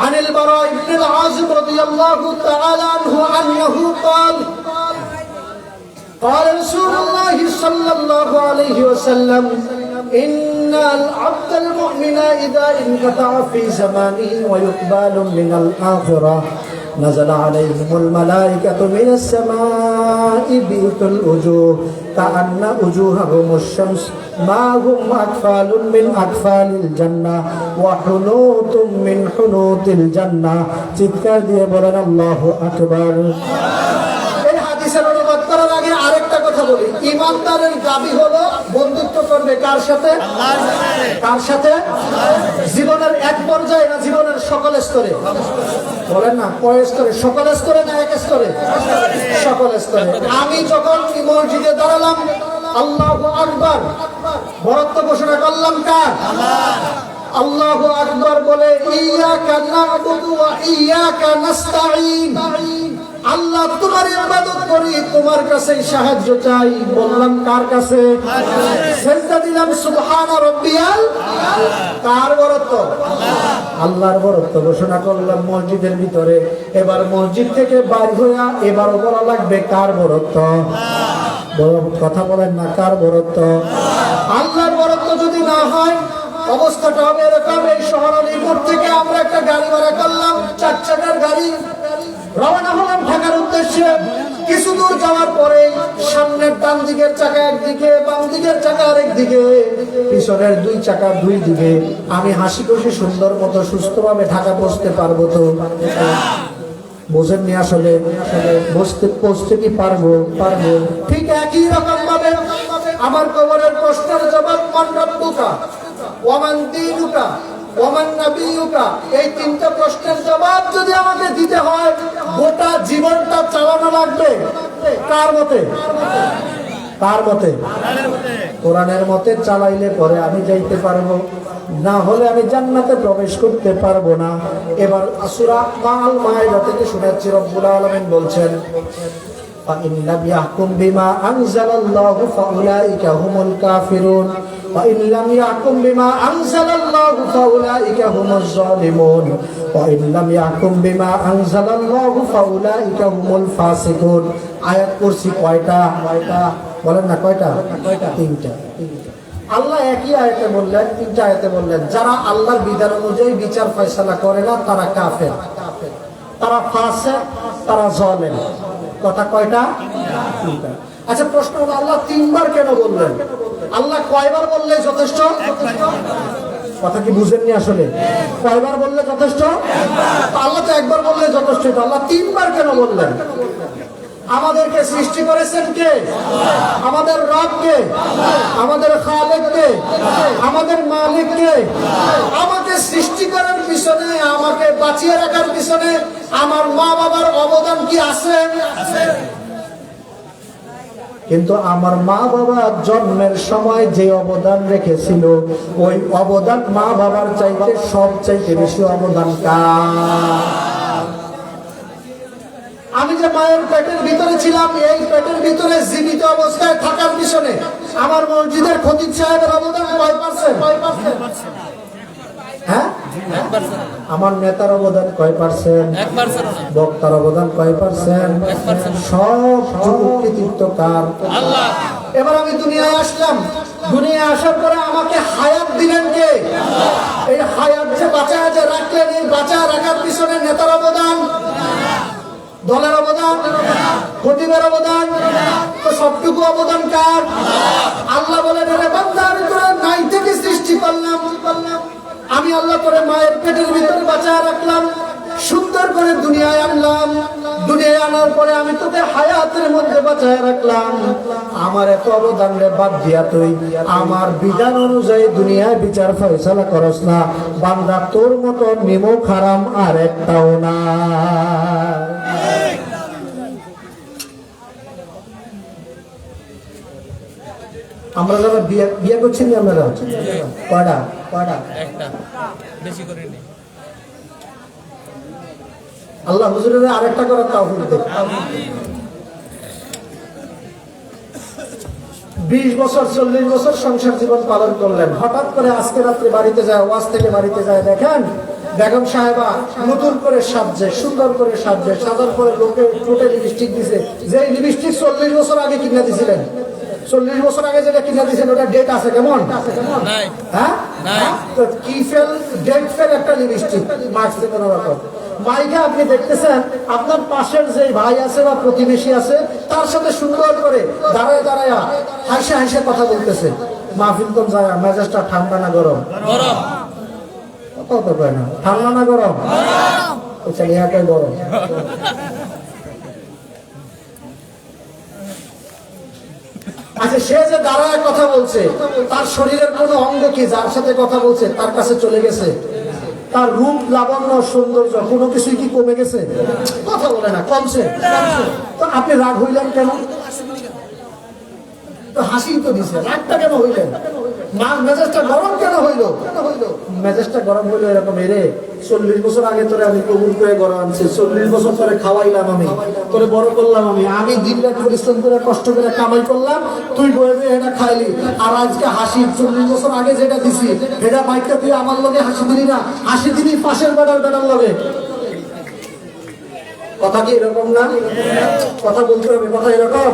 আনিল বারা ইবনে আযিব রাদিয়াল্লাহু তাআলা আনহু আন্নাহু قال قال رسول الله صلى الله عليه وسلم إن العبد المؤمن إذا انقطع في زمانه ويقبل من الآخرة نزل عليهم الملائكة من السماء بيت الوجوه كأن وجوههم الشمس ما هم أكفال من أكفال الجنة وحنوط من حنوط الجنة চিৎকার দিয়ে বলেন আল্লাহু আকবার। এই হাদিসের অনুবাদ করার আগে আরেকটা কথা বলি, ঈমানদারের দাবি হলো বন্ধুত্ব করবে কার সাথে? আল্লাহর সাথে। কার সাথে? জীবনের এক পর্যায়ে না জীবনের সকল স্তরে? বলেন না, কয় স্তরে? সকল স্তরে না এক স্তরে? সকল স্তরে। আমি যখন মসজিদে দাঁড়ালাম, আল্লাহু আকবার বরত্ব ঘোষণা করলাম কার? আল্লাহু আকবার বলে ইয়াকা না'বুদু ওয়া ইয়াকা নাস্তাঈন, আল্লাহ তোমার ইবাদত করি, তোমার কাছেই সাহায্য চাই। বললাম কার কাছে? সিজদা দিলাম সুবহানা রাব্বিয়াল। কার বরত্ব? আল্লাহর বরত্ব ঘোষণা করলাম মসজিদের ভিতরে। এবার মসজিদ থেকে বাইর হইয়া এবার বলা লাগবে কার বরত্ব? কথা বলেন না, কার বরত্ব? আল্লাহর বরত্ব যদি না হয় অবস্থাটা হবে এরকম, এই শহর আলীপুর থেকে আমরা একটা গাড়ি ভাড়া করলাম, 4 চাকার গাড়ি, রওনা হলাম ঢাকার উদ্দেশ্যে। কিছু দূর যাওয়ার পরে সামনের ডান দিকের চাকা একদিকে, বাম দিকের চাকা আরেক দিকে, পিছনের 2 চাকা 2 দিকে। আমি হাসি খুশি সুন্দর মতো সুস্থভাবে ঢাকা পৌঁছতে পারবো তো? বোঝেননি আসলে? পৌঁছতে কি পারবো? পারবো। ঠিক একই রকম ভাবে আমার কবরের প্রশ্নের জবাব মান রব্বুকা ওয়া মান দীনুকা ওয়া মান নাবিয়ুকা, এই 3টা প্রশ্নের জবাব যদি আমাকে দিতে হয়, গোটা জীবনটা চালানো লাগবে কার মতে? কার মতে? কোরআনের মতে চালাইলে পরে আমি যাইতে পারবো, না হলে আমি জান্নাতে প্রবেশ করতে পারবো না। এবার সূরা আল মাইদা থেকে শোনাচ্ছি, রব্বুল আলামিন বলছেন, فإن لم يحكم بما أنزل الله فأولئك هم الكافرون وإن لم يحكم بما أنزل الله فأولئك هم الظالمون وإن لم يحكم بما أنزل الله فأولئك هم الفاسقون। আয়াত পড়ছি কয়টা? বলেন না কয়টা? 3টা। আল্লাহ একই আয়াতে বললেন, 3টা আয়াতে বললেন, যারা আল্লাহর বিধান অনুযায়ী বিচার ফয়সালা করে না তারা কাফের, তারা ফাসিক, তারা জালেম। কথা কয়টা? 3টা। আচ্ছা, প্রশ্ন হলো আল্লাহ 3বার কেন বললেন? আল্লাহ কয়বার বললে যথেষ্ট? কথা কি বুঝেননি আসলে? কয়বার বললে যথেষ্ট? আল্লাহ তো একবার বললে যথেষ্ট, আল্লাহ 3বার কেন বললেন? আমাদেরকে সৃষ্টি করেছেন কে? আমাদের রব কে? আমাদের খালেক কে? আমাদের মালিক কে? আমাকে সৃষ্টি করার পিছনে, আমাকে বাঁচিয়ে রাখার পিছনে আমার মা বাবার অবদান কি আছে? কিন্তু আমার মা বাবা জন্মের সময় যে অবদান রেখেছিল, ওই অবদান মা বাবার চাইতে সবচাইতে বেশি অবদান কার? আমি যে মায়ের পেটের ভিতরে ছিলাম, এই পেটের ভিতরে জীবিত অবস্থায় থাকার পিছনে আমার মসজিদের খতিব সাহেবের অবদান কয় পার্সেন্ট? হ্যাঁ, আমার নেতার অবদান কয় পার্সেন্ট? বক্তার অবদান কয় পার্সেন্ট? সব কৃতিত্ব কার? আল্লাহ। এবার আমি দুনিয়ায় আসলাম, দুনিয়ায় আসার পরে আমাকে হায়াত দিলেন কে? এই হায়াত যে বাঁচায় যে রাখলেন, এই বাঁচায় রাখার পিছনে নেতার অবদান, দলের অবদান, খতিবের অবদান, তো সবটুকু অবদান কার? আল্লাহ বলেন, রে বান্দা, আমি তোরা নাই থেকে সৃষ্টি করলাম, আমি আল্লাহ তোরে মায়ের পেটের ভিতরে বাঁচায় রাখলাম, সুন্দর করে দুনিয়ায় আনলাম, দুনিয়ায় আনার পরে আমি তোকে হায়াতের মধ্যে বাঁচায় রাখলাম। আমার এত অবদান রে বাদ দিয়া তুই আমার বিধান অনুযায়ী দুনিয়ায় বিচার ফয়সালা করস না। বান্দা, তোর মতো নিমক হারাম আর একটাও না। আমরা যারা বিয়ে করছি না, আমরা কয়টা কয়টা একটা বেশি করে নেই। আল্লাহ হুজুরের আরেকটা করার তাওফিক দেন। 20 বছর 40 বছর সংসার জীবন পালন করলেন, হঠাৎ করে আজকে রাত্রে বাড়িতে যায়, ওয়াজ থেকে বাড়িতে যায়, দেখেন বেগম সাহেবা নতুন করে সাজছে, সুন্দর করে সাজছে, সাজার পরে লোকে ঠোঁটে লিপস্টিক দিছে। যে লিপস্টিক 40 বছর আগে কিনে দিছিলেন, 40 বছর আগে যেটা কিনে দিয়েছেন ওটা ডেট আছে কেমন? হ্যাঁ, তো কি ফেল, ডেট ফেল একটা লিপস্টিক মার্কসে কোনো রকম। মাইকে আপনি দেখতেছেন আপনার পাশের যে ভাই আছে বা প্রতিবেশী আছে তার সাথে সুন্দর করে দাঁড়ায় দাঁড়ায় হাসে হাসে কথা বলতেছে। মাহফিল তো যায়, মেজাজটা ঠান্ডা না গরম? কত কয় না, ঠান্ডা না গরম? আচ্ছা, ইহাটাই গরম। আচ্ছা, সে যে দাঁড়ায় কথা বলছে, তার শরীরের কোন অঙ্গ কি যার সাথে কথা বলছে তার কাছে চলে গেছে? তার রূপ, লাবণ্য, সৌন্দর্য কোনো কিছুই কি কমে গেছে? কথা বলে না, কমছে। তো আপনি রাগ হইলেন কেন? তো হাসি তো দিছে, রাগটা কেন হইলেন? মেজাজটা গরম কেন হইলো? মেজাজটা গরম হইলো এরকম, এরে 40 বছর আগে তোরে আমি কবুল করে গরম আনছি, 40 বছর তোরে খাওয়াইলাম, আমি তোরে বড় করলাম, আমি দিন রাত পরিশ্রম করে কষ্ট করে কামাই করলাম, তুই বয়ে এটা খাইলি। আর আজকে হাসি 40 বছর আগে যেটা দিছি এটা মাইকটা তুই আমার লগে হাসি দিলি না, হাসি দিলি পাশের বেড়ার লগে। কথা কি এরকম না? কথা বলতে হবে, কথা এরকম।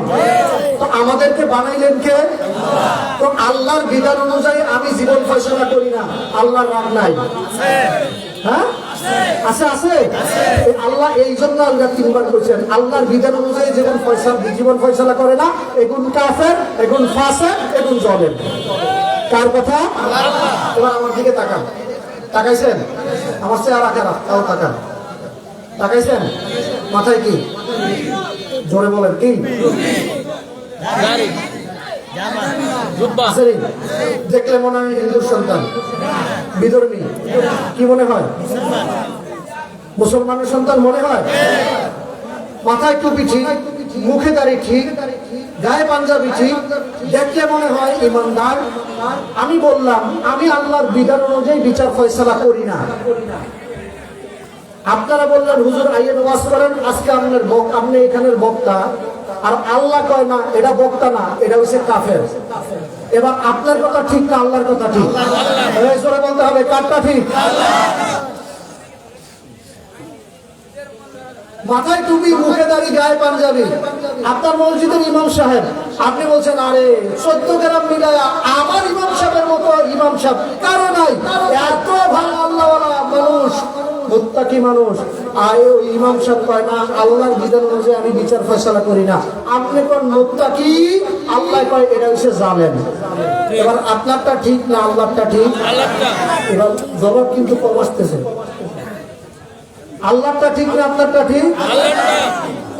তো আমাদেরকে বানাইলেন কে? তো আল্লাহর বিধান অনুযায়ী আমি জীবন ফয়সালা করি না, আল্লাহর রাগ নাই? হ্যাঁ, আছে আছে। আল্লাহ এই জন্য আল্লাহ 3 বার করেছেন, আল্লাহর বিধান অনুযায়ী জীবন ফয়সালা করে না, এগুন কাফের, এগুন ফাসিক, এগুন জালেম। কার কথা? এবার আমার দিকে তাকান, তাকাইছেন? আমার চেহারা খারাপ, তাও তাকান। তাকাইছেন? মাথায় কি? জোরে বলেন, কি? দেখলে মনে হয় হিন্দুর সন্তান, বিধর্মী। কি মনে হয়? মুসলমানের সন্তান মনে হয়? মাথায় টুপি ঠিক, মুখে দাড়ি ঠিক, গায়ে পাঞ্জাবি ঠিক, দেখলে মনে হয় ইমানদার। আমি বললাম আমি আল্লাহর বিধান অনুযায়ী বিচার ফয়সালা করি না। আপনারা বললেন হুজুর আইয়ে ওয়াজ করেন, আজকে আপনি এখানের বক্তা, আর আল্লাহ কয় না এটা বক্তা না, এটা হচ্ছে কাফের। এবার আপনার কথা ঠিক না আল্লাহর কথা ঠিক? জোরে বলতে হবে, কারটা ঠিক? মাথায় টুপি, মুখে দাড়ি, গায়ে পাঞ্জাবি, আপনার মসজিদের ইমাম সাহেব, আপনি বলছেন আরে 14 গ্রাম মিলায়া আমার ইমাম সাহেবের মতো ইমাম সাহেব কারো নাই। এত ভালো আল্লাহওয়ালা মানুষ, মুত্তাকি মানুষ, আয় ওই ইমাম সাহেব কয় না আল্লাহর বিধান অনুযায়ী আমি বিচার ফয়সালা করি না। আপনি কোন মুত্তাকি, আল্লাহ কয় এটা হচ্ছে জালেম। এবার আপনারটা ঠিক না আল্লাহরটা ঠিক? এবার জবাব কিন্তু কম আসতেছে। আল্লাহটা ঠিক না আপনারটা ঠিক?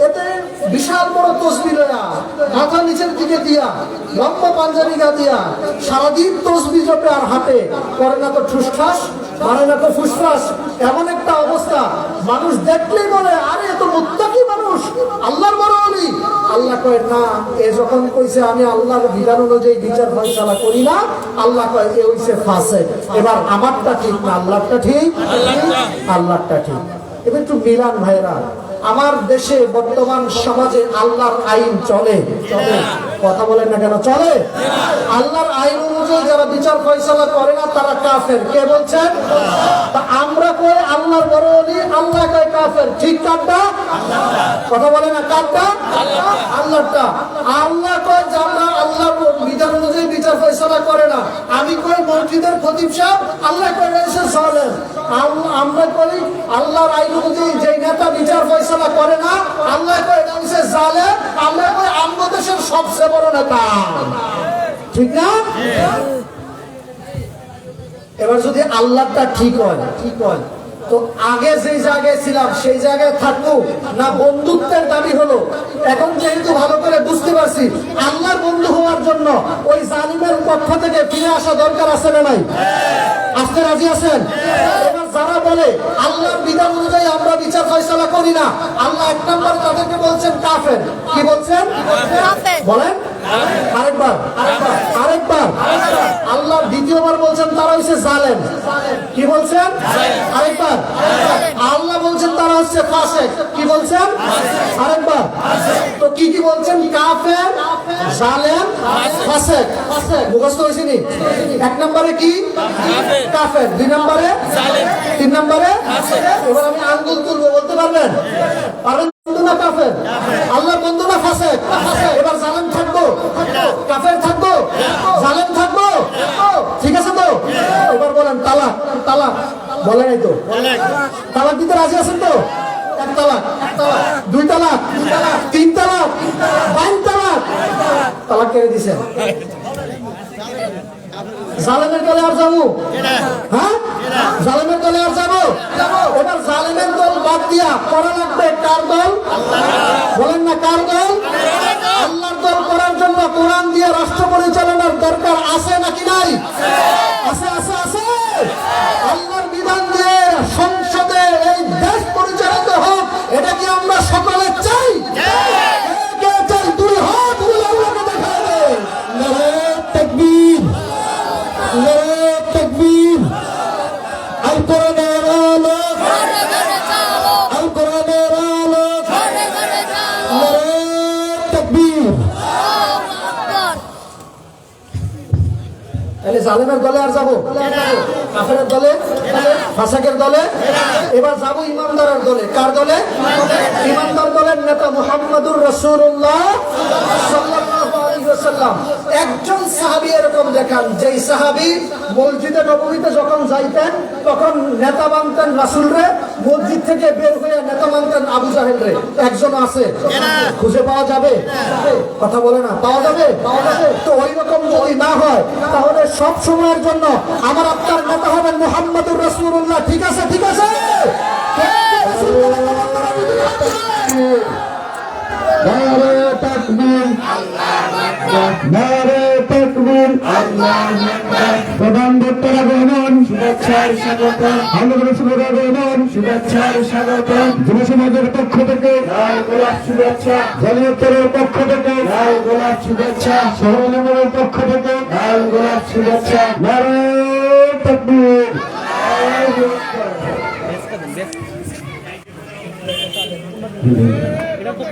এতে বিশাল বড় তসবিহ লয়া, মাথা নিচের দিকে দিয়া, লম্বা পাঞ্জাবি গা দিয়া সারাদিন তসবিহ জপে আর হাতে করে না তো ঠুসঠাস, মানে না তো ফুসফাস, এমন একটা অবস্থা মানুষ দেখলেই বলে আরে এত মুত্তাকি মানুষ, আল্লাহর বড় ওলি। আল্লাহ কয় না, এ যখন কইছে আমি আল্লাহর বিধান অনুযায়ী বিচার ফয়সালা করি না, আল্লাহ কয় এ হইছে ফাসিক। এবার আমারটা ঠিক না আল্লাহরটা ঠিক? আল্লাহরটা ঠিক। এবার একটু মিলান ভাইরা। আমার দেশে বর্তমান সমাজে আল্লাহর আইন চলে? চলে। কথা বলেন না কেন চলে? আল্লাহর আইন অনুযায়ী যারা বিচার ফয়সালা করে না তারা কাফের। কে বলছেন? তা আমরা কই আল্লাহর বড় ওলি, আল্লাহ কয় কাফের। ঠিক কারটা? কথা বলে না কারটা? আল্লাহরটা। আল্লাহ কয় যারা আল্লাহর বিধান অনুযায়ী বিচার ফয়সালা করে না। আমি কই মসজিদের খতিব সাহেব, আল্লাহ কই রয়েছে জালেম। আমরা কই আল্লাহর আইন অনুযায়ী যে নেতা বিচার ফয়সালা করে না, আল্লাহ কই রয়েছে জালেম। আমরা কই আমগো দেশের সবচেয়ে বড় নেতা, ঠিক না? এবার যদি আল্লাহটা ঠিক হয় তো আগে যেই জায়গায় ছিলাম সেই জায়গায় থাকবো না বন্ধুত্বের দাবি হলো? এখন যেহেতু ভালো করে বুঝতে পারছি আল্লাহর বন্ধু হওয়ার জন্য ওই জালিমের পক্ষ থেকে ফিরে আসা দরকার আছে না নাই? আসতে রাজি আছেন? এবার যারা বলে আল্লাহর বিধান অনুযায়ী আমরা বিচার ফয়সালা করি না, আল্লাহ এক নম্বর তাদেরকে বলছেন কাফের। কি বলছেন? বলেন আরেকবার। আল্লাহ দ্বিতীয়বার বলছেন তারা হচ্ছে জালেম। কি বলছেন? আরেকবার। আল্লাহ বলছেন তারা হচ্ছে ফাসিক। কি বলছেন? আরেকবার। তো কি বলছেন? কাফের, জালেম, ফাসিক। মুখস্থ হয়েছে নি? এক নম্বরে কি? কাফের। দুই নম্বরে জালেম, তিন নম্বরে ফাসিক। এবার আমি আঙ্গুল তুলবো, বলতে পারবেন? বন্ধু না কাফের? আল্লাহর বন্ধু না ফাসিক? এবার জালেম থাকবো, কাফের থাকবো, জালেম থাকবো, ঠিক আছে তো? এবার বলেন তালাক। বলেন এই তো, তালাক দিতে রাজি আছেন তো? এক তালাক, দুই তালাক, তিন তালাক, বাইন তালাক, তালাক কেড়ে দিছেন। জালেমের দলে আর যাবো? হ্যাঁ, জালেমের দলে আর যাবো? এবার জালেমের দল বাদ দিয়া করা লাগবে কার দল? বলেন না, কার দল? আল্লাহর দল করার জন্য কোরআন দিয়ে রাষ্ট্র পরিচালনার দরকার আছে নাকি নাই? আছে। আল্লাহর বিধান দিয়ে সংসদে এই দেশ পরিচালিত হোক, এটা কি আমরা সকলে চাই? কে চাই? দুই হাত তুলে আল্লাহকে দেখাবে। নারে তাকবীর, নারে তাকবীর। আল কোরআনের আলো, আল কোরআনের আলো, নারে তাকবীর। তাহলে জালেমের দলে আর যাবো? কাফেরের দলে, ফাসিকের দলে। এবার যাবো ইমানদারের দলে। কার দলে? ইমানদার দলের নেতা মুহাম্মদুর রাসূলুল্লাহ সাল্লাল্লাহু আলাইহি ওয়াসাল্লাম। একজন সাহাবী এরকম দেখান, যেই সাহাবী মসজিদে নববীতে যখন যাইতেন তখন নেতা মানতেন রাসূলরে, মসজিদ থেকে বের হয়ে নেতা মানতেন আবু জাহেলরে। একজন আছে, খুঁজে পাওয়া যাবে? কথা বলে না, পাওয়া যাবে? তো ওই রকম যদি না হয় তাহলে সব সময়ের জন্য আমার আপনার নেতা হবেন মুহাম্মদুর রাসূলুল্লাহ। ঠিক আছে? নারে তাকবীর, নারে তাকবীর। প্রধান বক্তার আগমন, শুভেচ্ছার স্বাগত। আগমন, শুভেচ্ছার স্বাগত। যুব সমাজের পক্ষ থেকে লাল গোলাপ শুভেচ্ছা, জালিয়াতের পক্ষ থেকে লাল গোলাপ শুভেচ্ছা, শহর নিগমের পক্ষ থেকে লাল গোলাপ শুভেচ্ছা। নারে তাকবীর। এটা তো